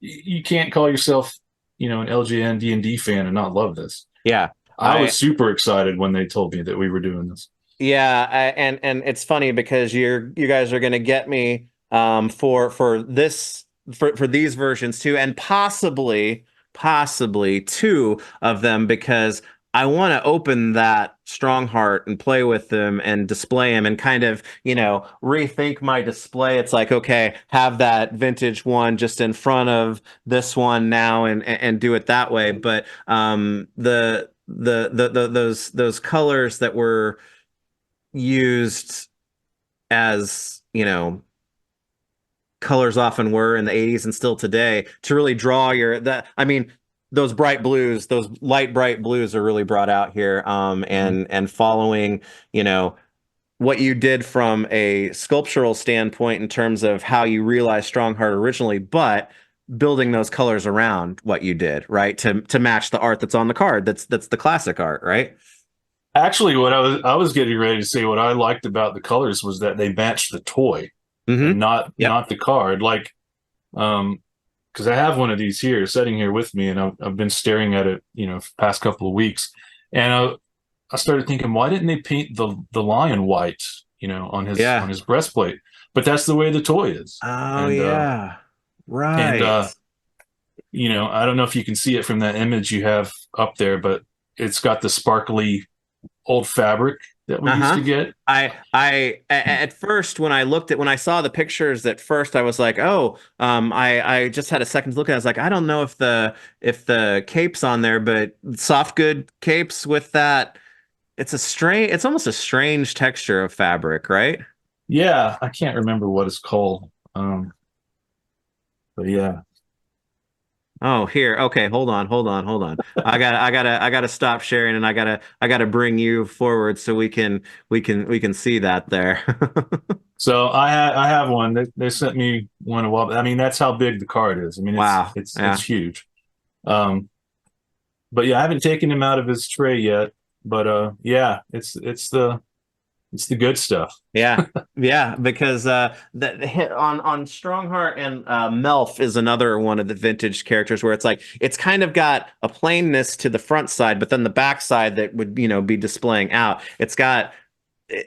You can't call yourself, an LGN D&D fan and not love this. Yeah, I I was super excited when they told me that we were doing this. and it's funny because you guys are gonna get me for this for these versions too, and possibly two of them because I want to open that Strongheart and play with them and display them and kind of rethink my display. It's like, okay, have that vintage one just in front of this one now and do it that way. But those colors that were used as colors often were in the 80s and still today to really draw your that I mean those bright blues, those light bright blues are really brought out here, Mhm. and following you know what you did from a sculptural standpoint in terms of how you realized Strongheart originally, but building those colors around what you did, right? To match the art that's on the card. That's the classic art, right? Actually, what I was getting ready to say, what I liked about the colors was that they matched the toy and Mm-hmm. Yep. not the card. Like, because I have one of these here, sitting here with me, and I've been staring at it, for the past couple of weeks, and I started thinking, why didn't they paint the lion white, on Yeah. his breastplate? But that's the way the toy is, Oh and yeah. and Right. I don't know if you can see it from that image you have up there, but it's got the sparkly old fabric that we used Uh-huh. to get. At first when I saw the pictures at first I was like, "Oh, I just had a second look at it. I was like, I don't know if the cape's on there, but soft good capes with that it's almost a strange texture of fabric, right? Yeah, I can't remember what it's called, but yeah. Oh, here. Okay, hold on. I gotta stop sharing, and I gotta bring you forward so we can see that there. So I have one. They sent me one a while. I mean, that's how big the card is. I mean, it's Wow. it's it's Yeah. huge. Um, but yeah, I haven't taken him out of his tray yet. But yeah, it's the good stuff. Yeah, yeah, because the hit on Strongheart and Melf is another one of the vintage characters where it's like it's kind of got a plainness to the front side, but then the back side that would be displaying out. It's got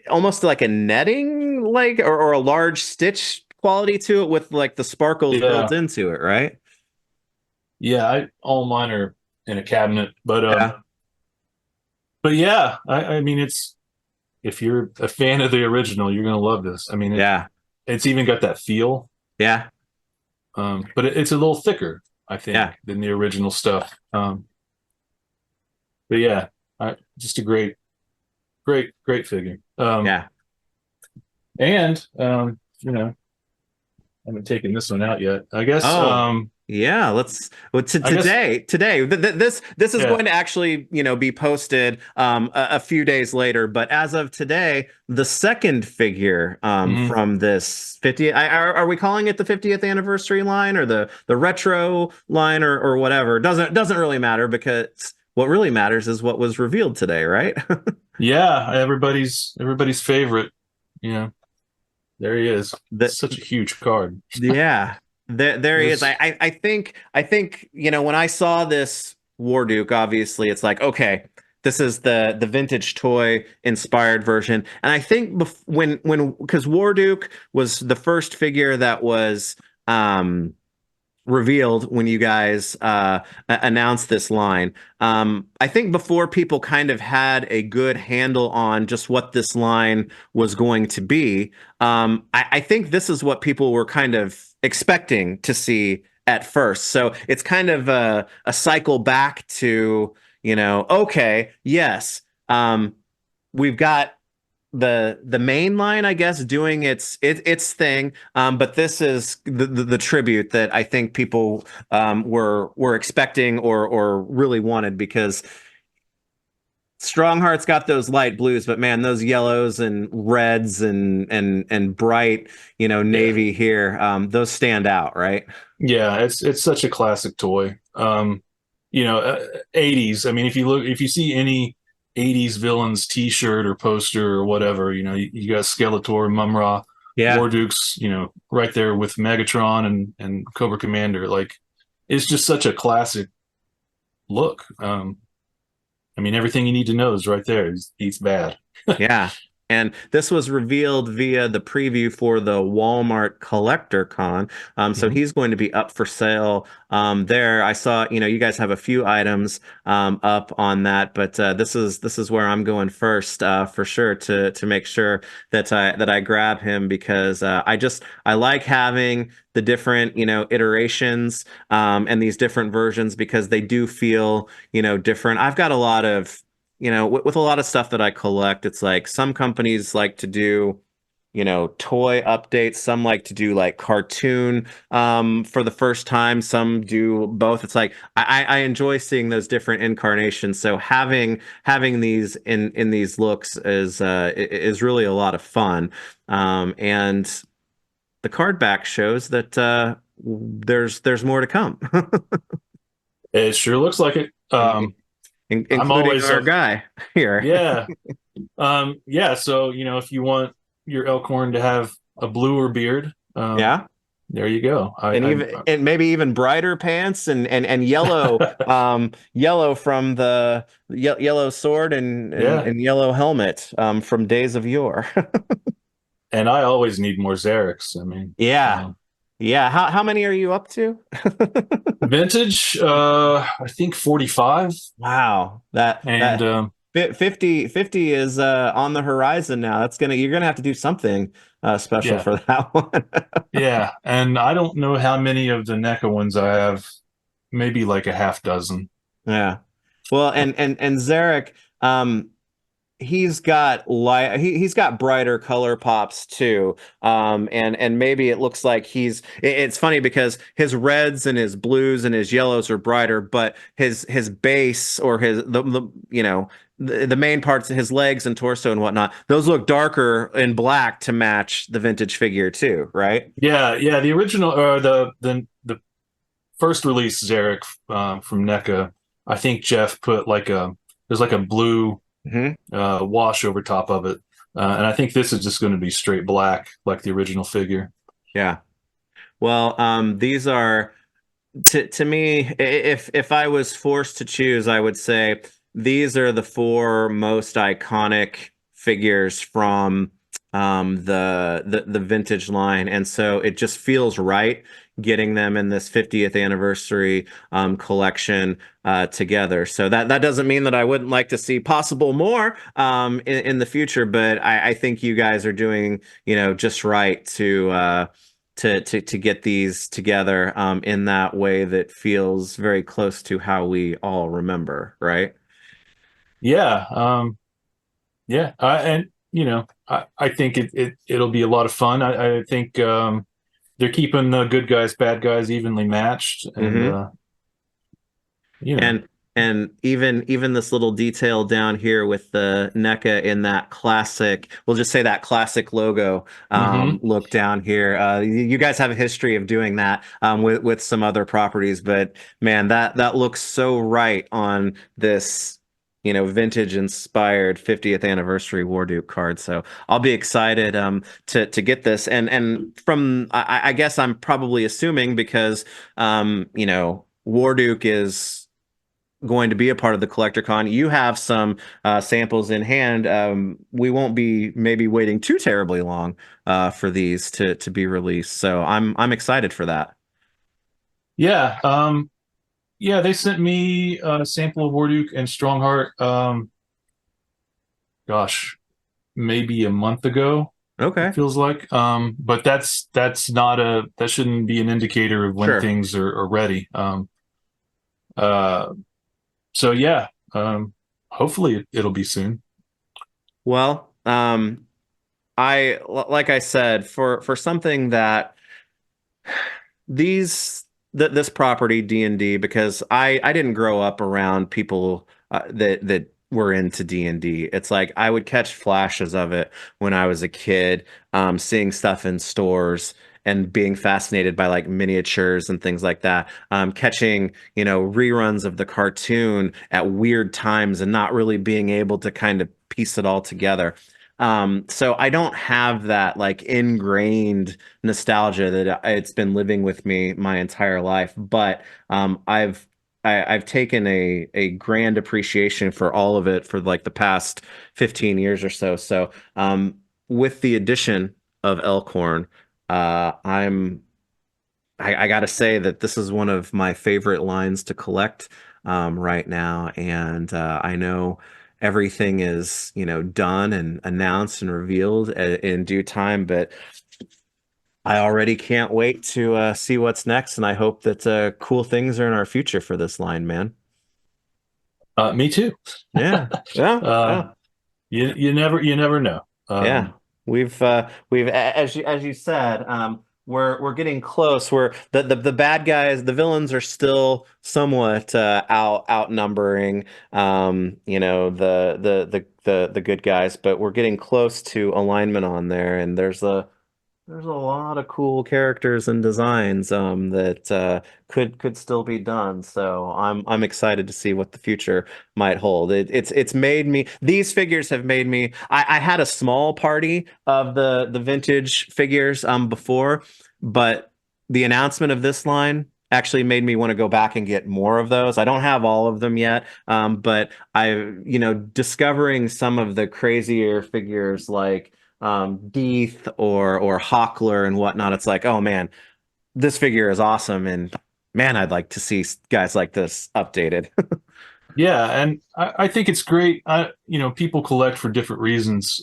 almost like a netting like or a large stitch quality to it with like the sparkles built Yeah, into it, right? yeah. All mine are in a cabinet. Yeah, But yeah, I mean, if you're a fan of the original, you're gonna love this. I mean, yeah, it's even got that feel. yeah, But it's a little thicker, I yeah, think, than the original stuff. But yeah, just a great figure. yeah. And I haven't taken this one out yet. I guess. Oh, yeah. Let's. Well, I guess. today, this is Yeah. going to actually, be posted a few days later. But as of today, the second figure Mhm. from this 50th, are we calling it the 50th anniversary line or the retro line or whatever? Doesn't really matter because what really matters is what was revealed today, right? Yeah. Everybody's favorite. Yeah. There he is. The Such a huge card. Yeah, there he is. This. I think when I saw this Warduke, obviously it's like okay, this is the vintage toy inspired version, and I think when because Warduke was the first figure that was revealed when you guys announced this line. I think before people kind of had a good handle on just what this line was going to be, I think this is what people were kind of expecting to see at first. So it's kind of a cycle back to, okay, yes, we've got the main line, I guess, doing its thing. But this is the tribute that I think people were expecting or really wanted because Strongheart's got those light blues, but man, those yellows and reds and bright, Yeah. navy here, those stand out, right? Yeah, it's such a classic toy. 80s. I mean, if you see any 80s villains T-shirt or poster or whatever, you got Skeletor, Mumra, Yeah. Warduke's, right there with Megatron and Cobra Commander. Like, it's just such a classic look. I mean, everything you need to know is right there. He's bad. Yeah. And this was revealed via the preview for the Walmart Collector Con. So Mhm. he's going to be up for sale there. I saw, you guys have a few items up on that, but this is where I'm going first for sure to make sure that I grab him because I like having the different iterations and these different versions because they do feel different. I've got a lot of with a lot of stuff that I collect, it's like some companies like to do, toy updates. Some like to do like cartoon for the first time. Some do both. It's like I enjoy seeing those different incarnations. So having these in these looks is really a lot of fun. And the card back shows that there's more to come, It sure looks like it. I'm including always our a guy here. Yeah. Yeah, so if you want your Elkhorn to have a bluer beard, Yeah. there you go. And even and maybe even brighter pants and yellow yellow from the yellow sword and, Yeah, and yellow helmet from days of yore. and I always need more Xerix. I mean, Yeah. Yeah. How many are you up to? vintage, I think 45, Wow. That and 50 is on the horizon now. You're gonna have to do something special yeah, for that one. yeah, and I don't know how many of the NECA ones I have. Maybe like a half dozen. Yeah. Well, and Zarek, he's got he's got brighter color pops too. And maybe it looks like it's funny because his reds and his blues and his yellows are brighter, but his base or the the main parts of his legs and torso and whatnot, those look darker in black to match the vintage figure too, right? Yeah, yeah. The original, the first release Zarek from NECA, I think Jeff put like there's like a blue Hmm. wash over top of it, and I think this is just going to be straight black like the original figure. Yeah. Well, these are to me, if I was forced to choose, I would say these are the four most iconic figures from the vintage line, and so it just feels right getting them in this 50th anniversary collection together. So that doesn't mean that I wouldn't like to see possible more in the future, but I think you guys are doing just right to get these together in that way that feels very close to how we all remember, right? Yeah, yeah, and I think it'll be a lot of fun. I think they're keeping the good guys, bad guys evenly matched, and Hmm. you know, And even this little detail down here with the NECA in that classic, we'll just say that classic logo hmm look down here. You guys have a history of doing that with some other properties, but man, that looks so right on this, vintage inspired 50th anniversary Warduke card. So I'll be excited to get this. And from I guess I'm probably assuming because Warduke is going to be a part of the collector con. You have some samples in hand. We won't be maybe waiting too terribly long for these to be released. So I'm excited for that. yeah, yeah. They sent me a sample of Warduke and Strongheart. Gosh, maybe a month ago. It Okay, feels like, but that's not that shouldn't be an indicator of when sure. things are ready. Uh, so yeah, hopefully it'll be soon. Well, like I said, for something that these this property D&D, because I didn't grow up around people that were into D&D. It's like I would catch flashes of it when I was a kid, seeing stuff in stores and being fascinated by like miniatures and things like that. Catching, reruns of the cartoon at weird times and not really being able to kind of piece it all together. So I don't have that like ingrained nostalgia that it's been living with me my entire life. But I've taken a grand appreciation for all of it for like the past 15 years or so. So with the addition of Elkhorn, I gotta say that this is one of my favorite lines to collect right now, and I know everything is done and announced and revealed in due time, but I already can't wait to see what's next, and I hope that cool things are in our future for this line, man. Me too. Yeah, yeah, Uh, yeah, you never know. yeah. As you said, we're getting close. We're the bad guys, the villains are still somewhat outnumbering, the good guys, but we're getting close to alignment on there, and there's a lot of cool characters and designs that could still be done. So I'm excited to see what the future might hold. It's made me, these figures have made me. I had a small party of the vintage figures before, but the announcement of this line actually made me want to go back and get more of those. I don't have all of them yet, but discovering some of the crazier figures like Deeth or Hockler and whatnot. It's like, oh man, this figure is awesome, and man, I'd like to see guys like this updated. Yeah, and I think it's great. People collect for different reasons.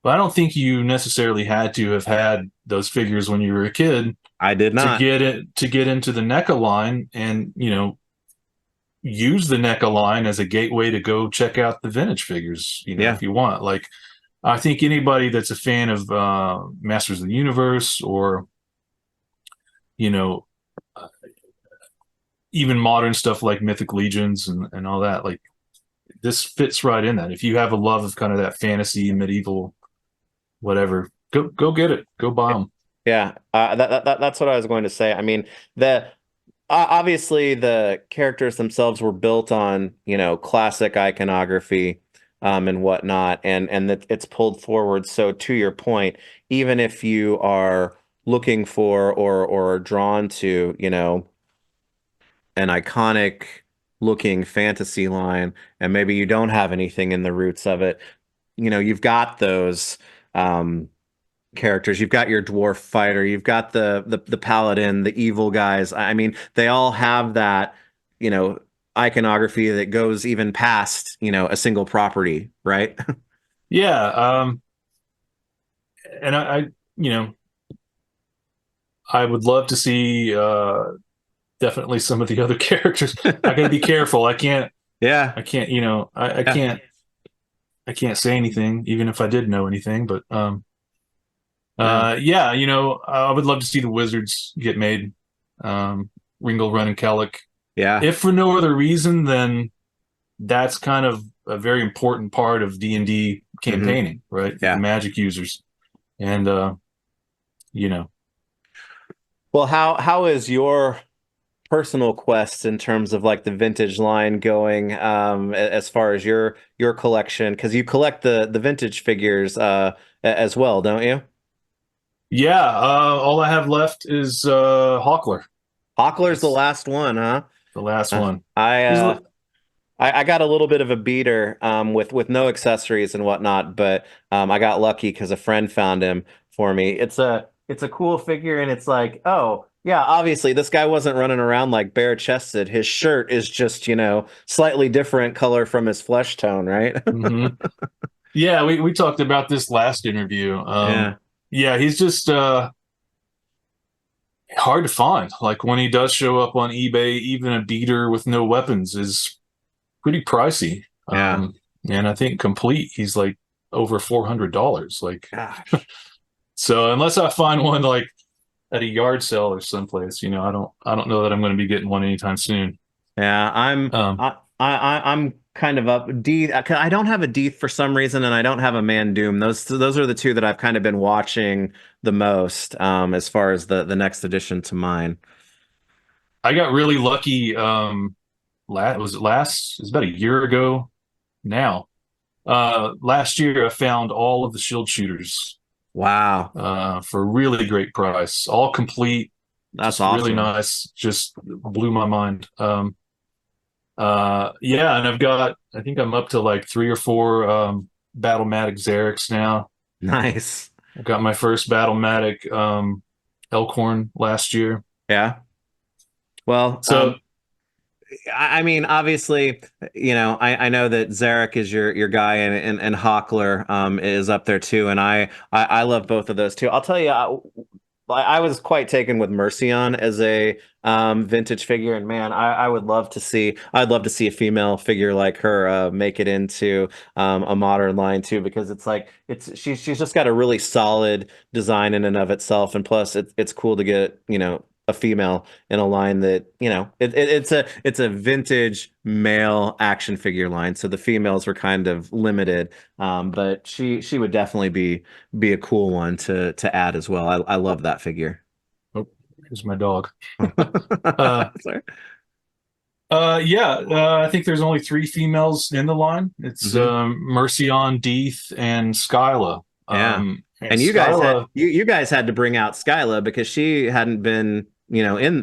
But I don't think you necessarily had to have had those figures when you were a kid I did to not. get into the NECA line, and use the NECA line as a gateway to go check out the vintage figures, Yeah. if you want. Like, I think anybody that's a fan of Masters of the Universe, or you know, uh, even modern stuff like Mythic Legions and all that, like this fits right in that. If you have a love of kind of that fantasy, medieval, whatever, go get it. Go buy them. Yeah, that's what I was going to say. I mean, obviously the characters themselves were built on, classic iconography, and whatnot, and that it's pulled forward. So to your point, even if you are looking for or are drawn to, an iconic looking fantasy line, and maybe you don't have anything in the roots of it, you've got those. Characters. You've got your dwarf fighter, you've got the paladin, the evil guys. I mean, they all have that, you know, iconography that goes even past, a single property, right? Yeah, and you know, I would love to see definitely some of the other characters. I got to be careful. Yeah. I can't, Yeah. I can't say anything, even if I did know anything. But Yeah. yeah, I would love to see the wizards get made. Ringle, Ren, and Kellic. Yeah. If for no other reason, then that's kind of a very important part of D&D Hmm. campaigning, right? The Yeah. magic users, and you know, Well, how is your personal quest in terms of like the vintage line going, as far as your collection? Because you collect the vintage figures as well, don't you? yeah. All I have left is Hawkler. Hockler's the That's last one, huh? the last Uh, one. I He's uh I got a little bit of a beater, with no accessories and whatnot, but I got lucky because a friend found him for me. It's a cool figure, and it's like, oh yeah, obviously this guy wasn't running around like bare chested. His shirt is just, slightly different color from his flesh tone, right? hmm Yeah, we talked about this last interview. Yeah. Yeah, he's just hard to find. Like when he does show up on eBay, even a beater with no weapons is pretty pricey. Yeah. And I think complete, he's like over $400. Like, Gosh. so unless I find one like at a yard sale or someplace, I don't know that I'm going to be getting one anytime soon. Yeah, Um, I'm kind of up D. I don't have a Deeth for some reason, and I don't have a Man Doom. Those are the two that I've kind of been watching the most, as far as the next addition to mine. I got really lucky. It was about a year ago now. Last year I found all of the shield shooters Wow, for a really great price, all complete, that's just really awesome. nice. Just blew my mind. Yeah, and I think I'm up to like three or four Battlematic Xerix now. Nice. I got my first Battlematic Elkhorn last year. Yeah. Well, So I mean, obviously, I know that Zarek is your guy, and Hockler is up there too, and I love both of those too. I'll tell you, I was quite taken with Mercion as a vintage figure, and man, I'd love to see a female figure like her make it into a modern line too, because it's like she's just got a really solid design in and of itself, and plus it's cool to get a female in a line that it's a vintage male action figure line, so the females were kind of limited, but she would definitely be a cool one to add as well. I love that figure. oh, here's my dog. Uh, Sorry. yeah, I think there's only three females in the line. It's Hmm. Mercion, Deeth, and Skyla. Yeah. And And Skyla, you guys had to bring out Skyla because she hadn't been,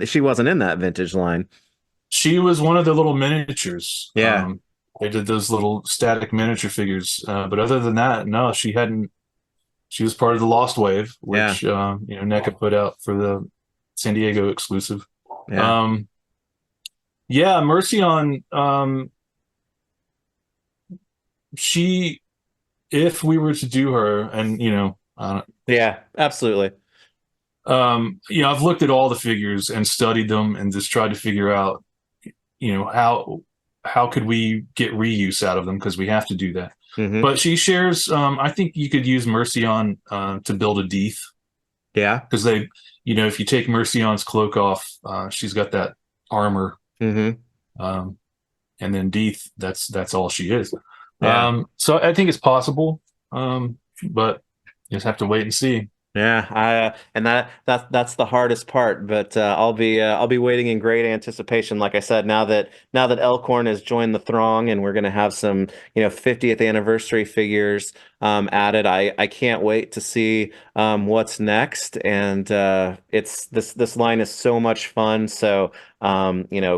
she wasn't in that vintage line. she was one of the little miniatures. Yeah. They did those little static miniature figures, but other than that, no, she hadn't. She was part of the Lost Wave, Yeah. which NECA put out for the San Diego exclusive. Yeah. Um, yeah, Mercion. She, if we were to do her, and Yeah, absolutely. I've looked at all the figures and studied them and just tried to figure out, how how could we get reuse out of them, because we have to do that. Hmm. But she shares. I think you could use Mercion to build a Deeth, Yeah. because if you take Mercion's cloak off, she's got that armor, Hmm. um, and then Deeth, that's all she is. Yeah. So I think it's possible, but you just have to wait and see. Yeah, and that's the hardest part, but I'll be waiting in great anticipation. Like I said, now that Elkhorn has joined the throng, and we're gonna have some 50th anniversary figures added. I can't wait to see what's next, and it's this line is so much fun. So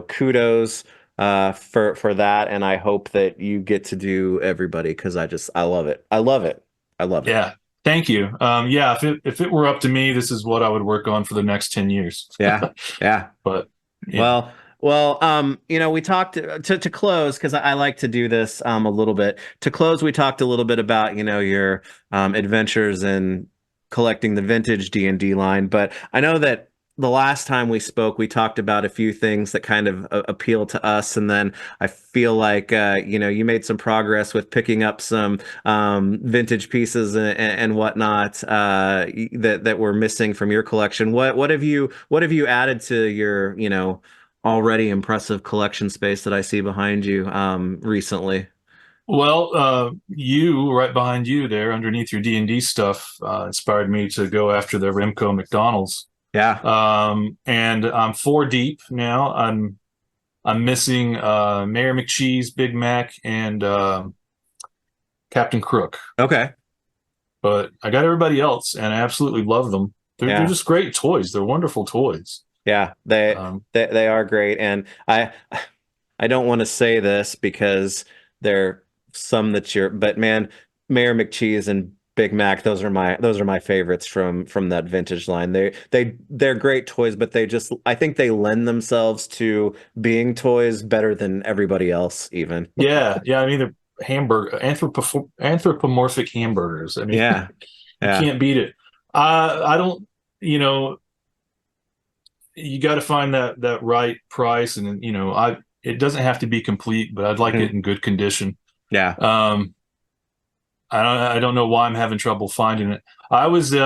kudos for that, and I hope that you get to do everybody because I love it. I love it. I love it. Yeah, thank you. Yeah, if it were up to me, this is what I would work on for the next 10 years. Yeah, yeah. But yeah. We talked to close because I like to do this a little bit. To close, we talked a little bit about, your adventures in collecting the vintage D&D line, but I know that the last time we spoke, we talked about a few things that kind of appeal to us, and then I feel like you made some progress with picking up some vintage pieces and whatnot that were missing from your collection. What have you added to your already impressive collection space that I see behind you recently? Well, you right behind you there, underneath your D&D stuff, inspired me to go after the Remco McDonalds. Yeah. And I'm four deep now. I'm missing Mayor McCheese, Big Mac, and Captain Crook. Okay. But I got everybody else, and I absolutely love them. They're Yeah. just great toys. They're wonderful toys. Yeah. Um, They are great, and I don't want to say this because they're some that but man, Mayor McCheese and Big Mac, those are my favorites from that vintage line. They're great toys, but I think they lend themselves to being toys better than everybody else even. yeah. I mean, they're anthropomorphic hamburgers. I mean, Yeah. you Yeah. can't beat it. I don't. You got to find that right price, and I it doesn't have to be complete, but I'd like Mhm. it in good condition. Yeah. Um, I don't know why I'm having trouble finding it. I was in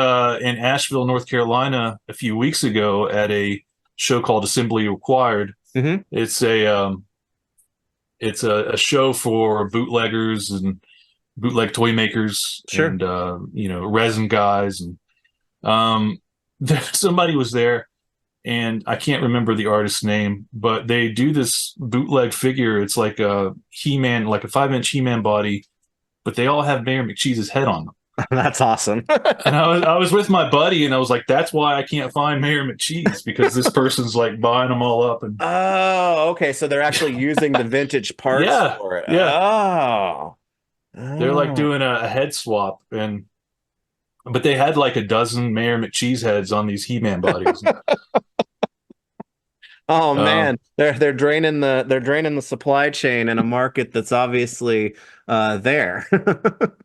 Asheville, North Carolina, a few weeks ago at a show called Assembly Required. Hmm. It's a show for bootleggers and bootleg toy makers, Sure. and resin guys, and um, somebody was there, and I can't remember the artist's name, but they do this bootleg figure. It's like a He-Man, like a 5-inch He-Man body, but they all have Mayor McCheese's head on them. That's awesome. And I was with my buddy, and I was like, "That's why I can't find Mayor McCheese, because this person's like buying them all up." And Oh, okay. So they're actually using the vintage parts yeah, for it. yeah, Oh. they're like Oh. doing a head swap, but they had like a dozen Mayor McCheese heads on these He-Man bodies. Oh Uh, man, they're draining the supply chain in a market that's obviously there.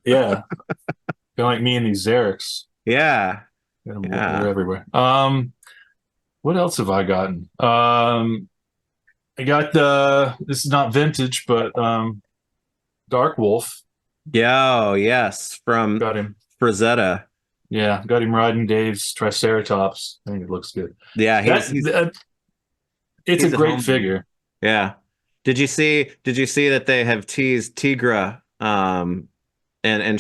yeah, they're like me and these Xerics. Yeah. They're Yeah. everywhere. What else have I gotten? I got this is not vintage, but Dark Wolf. Yeah, oh, yes, from Got him. Frazetta. Yeah, got him riding Dave's Triceratops. I think it looks good. Yeah, It's a he's at great home. figure. Yeah. Did you see that they have teased Tigra and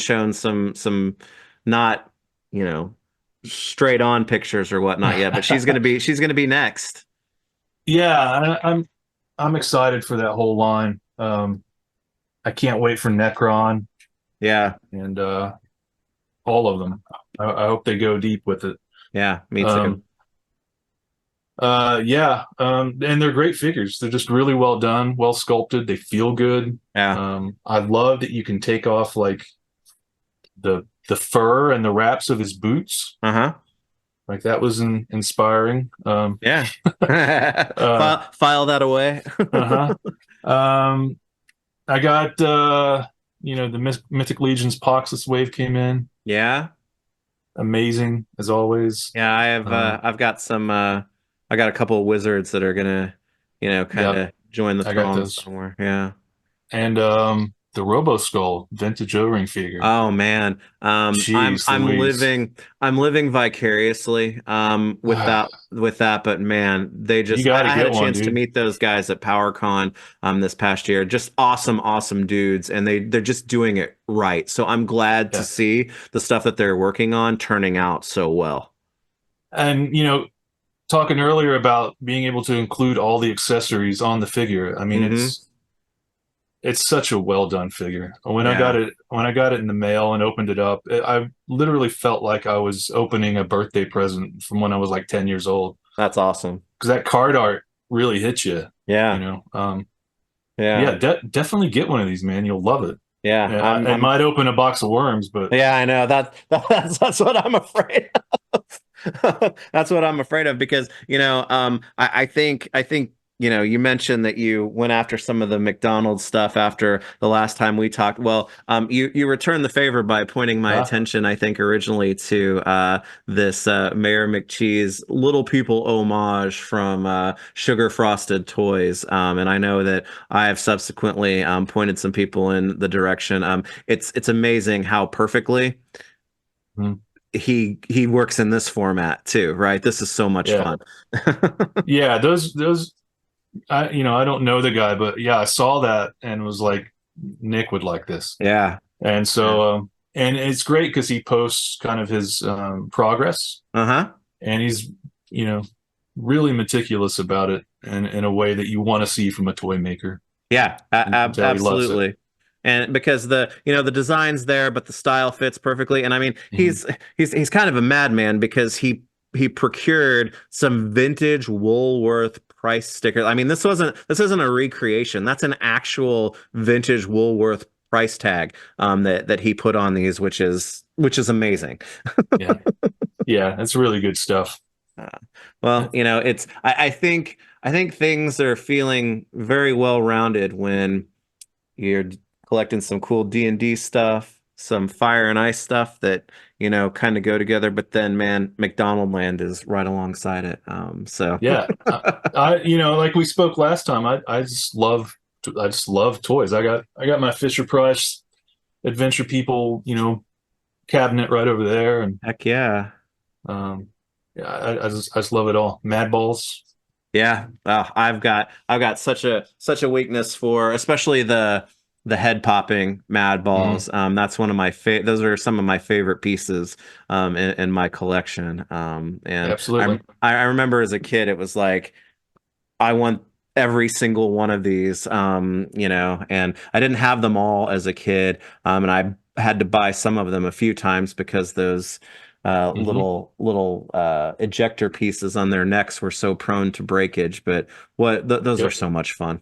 shown some not, you know, straight on pictures or whatnot yet, but she's gonna be next. Yeah, I'm excited for that whole line. I can't wait for Necron Yeah. and all of them. I hope they go deep with it. Yeah, me too. Um, yeah, and they're great figures. They're just really well done, well sculpted. They feel good. Yeah. I love that you can take off like the fur and the wraps of his boots. Uh-huh. Like that was inspiring. Yeah. Uh, File that away. uh-huh. I got the Mythic Legion's Poxus wave came in. Yeah. Amazing as always. Yeah, Um, I've got some I got a couple of wizards that are gonna, kind yeah, of join the I got throng those. somewhere. Yeah. And the Robo Skull vintage O-ring figure. Oh man. Jeez Louise. I'm living vicariously with that, but man, they You just got to I had a get one, chance to dude. meet those guys at PowerCon this past year. Just awesome dudes, and they're just doing it right. So I'm glad to Yeah. see the stuff that they're working on turning out so well. And talking earlier about being able to include all the accessories on the figure. I mean, Hmm. it's such a well done figure. Yeah, When I got it in the mail and opened it up, I literally felt like I was opening a birthday present from when I was like 10 years old. that's awesome. Because that card art really hits you. You Yeah, know, yeah, yeah, definitely get one of these, man. You'll love it. yeah. Yeah, it might open a box of worms, but Yeah, I know that's what I'm afraid of. That's what I'm afraid of because, I think, you mentioned that you went after some of the McDonald's stuff after the last time we talked. Well, you returned the favor by pointing my ah, attention, I think, originally to this Mayor McCheese Little People homage from Sugar Frosted Toys. And I know that I have subsequently pointed some people in the direction. It's amazing how perfectly mm, he works in this format too, right? This is so much yeah, fun. yeah. Those I don't know the guy, but yeah, I saw that and was like, Nick would like this. Yeah. And Yeah. so, and it's great because he posts kind of his progress, Uh-huh. and he's, you know, really meticulous about it, and in a way that you want to see from a toy maker. Yeah, You can tell he loves it. absolutely. And because the design's there, but the style fits perfectly. And I mean, Mhm. he's kind of a madman because he procured some vintage Woolworth price sticker. I mean, this isn't a recreation. That's an actual vintage Woolworth price tag that he put on these, which is amazing. Yeah, yeah, that's really good stuff. Uh, well, I think things are feeling very well rounded when you're collecting some cool D&D stuff, some fire and ice stuff that, kind of go together. But then, man, McDonald Land is right alongside it. So Yeah, like we spoke last time. I just love toys. I got my Fisher Price Adventure People, cabinet right over there, and heck yeah. um, yeah, I just love it all. Mad Balls. Yeah, I've got such a weakness for especially the head popping mad Hmm. balls. That's one of my those are some of my favorite pieces in my collection. And Absolutely. I remember as a kid it was like I want every single one of these, and I didn't have them all as a kid, and I had to buy some of them a few times because those Hmm. little ejector pieces on their necks were so prone to breakage. But those are Yep. so much fun.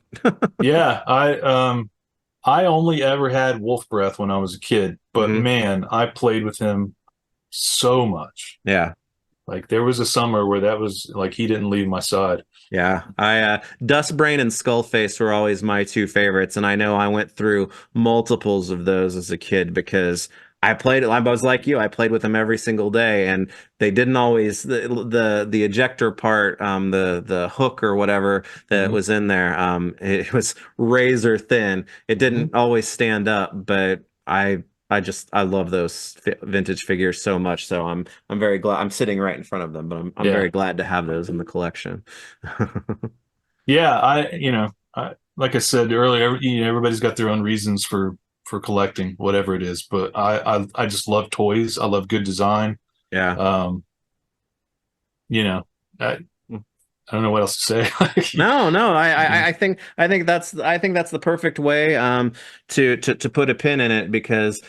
Yeah, I only ever had Wolf Breath when I was a kid, but Hmm. man, I played with him so much. Yeah. Like there was a summer where that was like he didn't leave my side. Yeah, I Dustbrain and Skullface were always my two favorites, and I know I went through multiples of those as a kid because I was like you, I played with them every single day, and they didn't always the ejector part, the hook or whatever that Hmm. was in there, it was razor thin. It Hmm. didn't always stand up, but I love those vintage figures so much. So I'm very glad I'm sitting right in front of them, but I'm very Yeah. glad to have those in the collection. Yeah, like I said earlier, everybody's got their own reasons for collecting whatever it is, but I just love toys. I love good design. Yeah. Um, you know, I I don't know what else to say. No, no, Yeah. I think that's the perfect way to put a pin in it because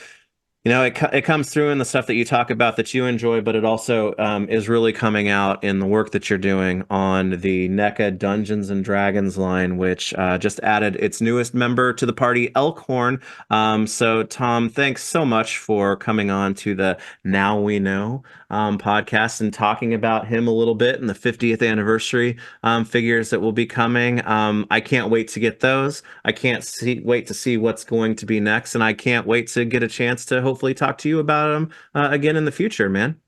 it comes through in the stuff that you talk about that you enjoy, but it also is really coming out in the work that you're doing on the NECA Dungeons and Dragons line, which just added its newest member to the party, Elkhorn. So, Tom, thanks so much for coming on to the Now We Know podcast and talking about him a little bit and the 50th anniversary figures that will be coming. I can't wait to get those. I can't wait to see what's going to be next, and I can't wait to get a chance to hopefully talk to you about them again in the future, man.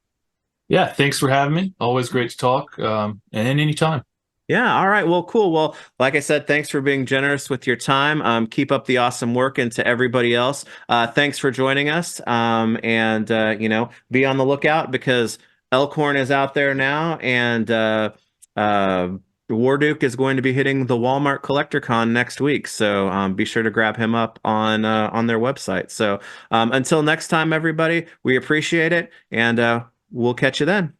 Yeah, thanks for having me. Always great to talk. And anytime. Yeah, all right. Well, cool. Well, like I said, thanks for being generous with your time. Keep up the awesome work, and to everybody else, thanks for joining us. And be on the lookout because Elkhorn is out there now, and uh, Warduke is going to be hitting the Walmart Collector Con next week. So be sure to grab him up on their website. So until next time, everybody, we appreciate it, and we'll catch you then.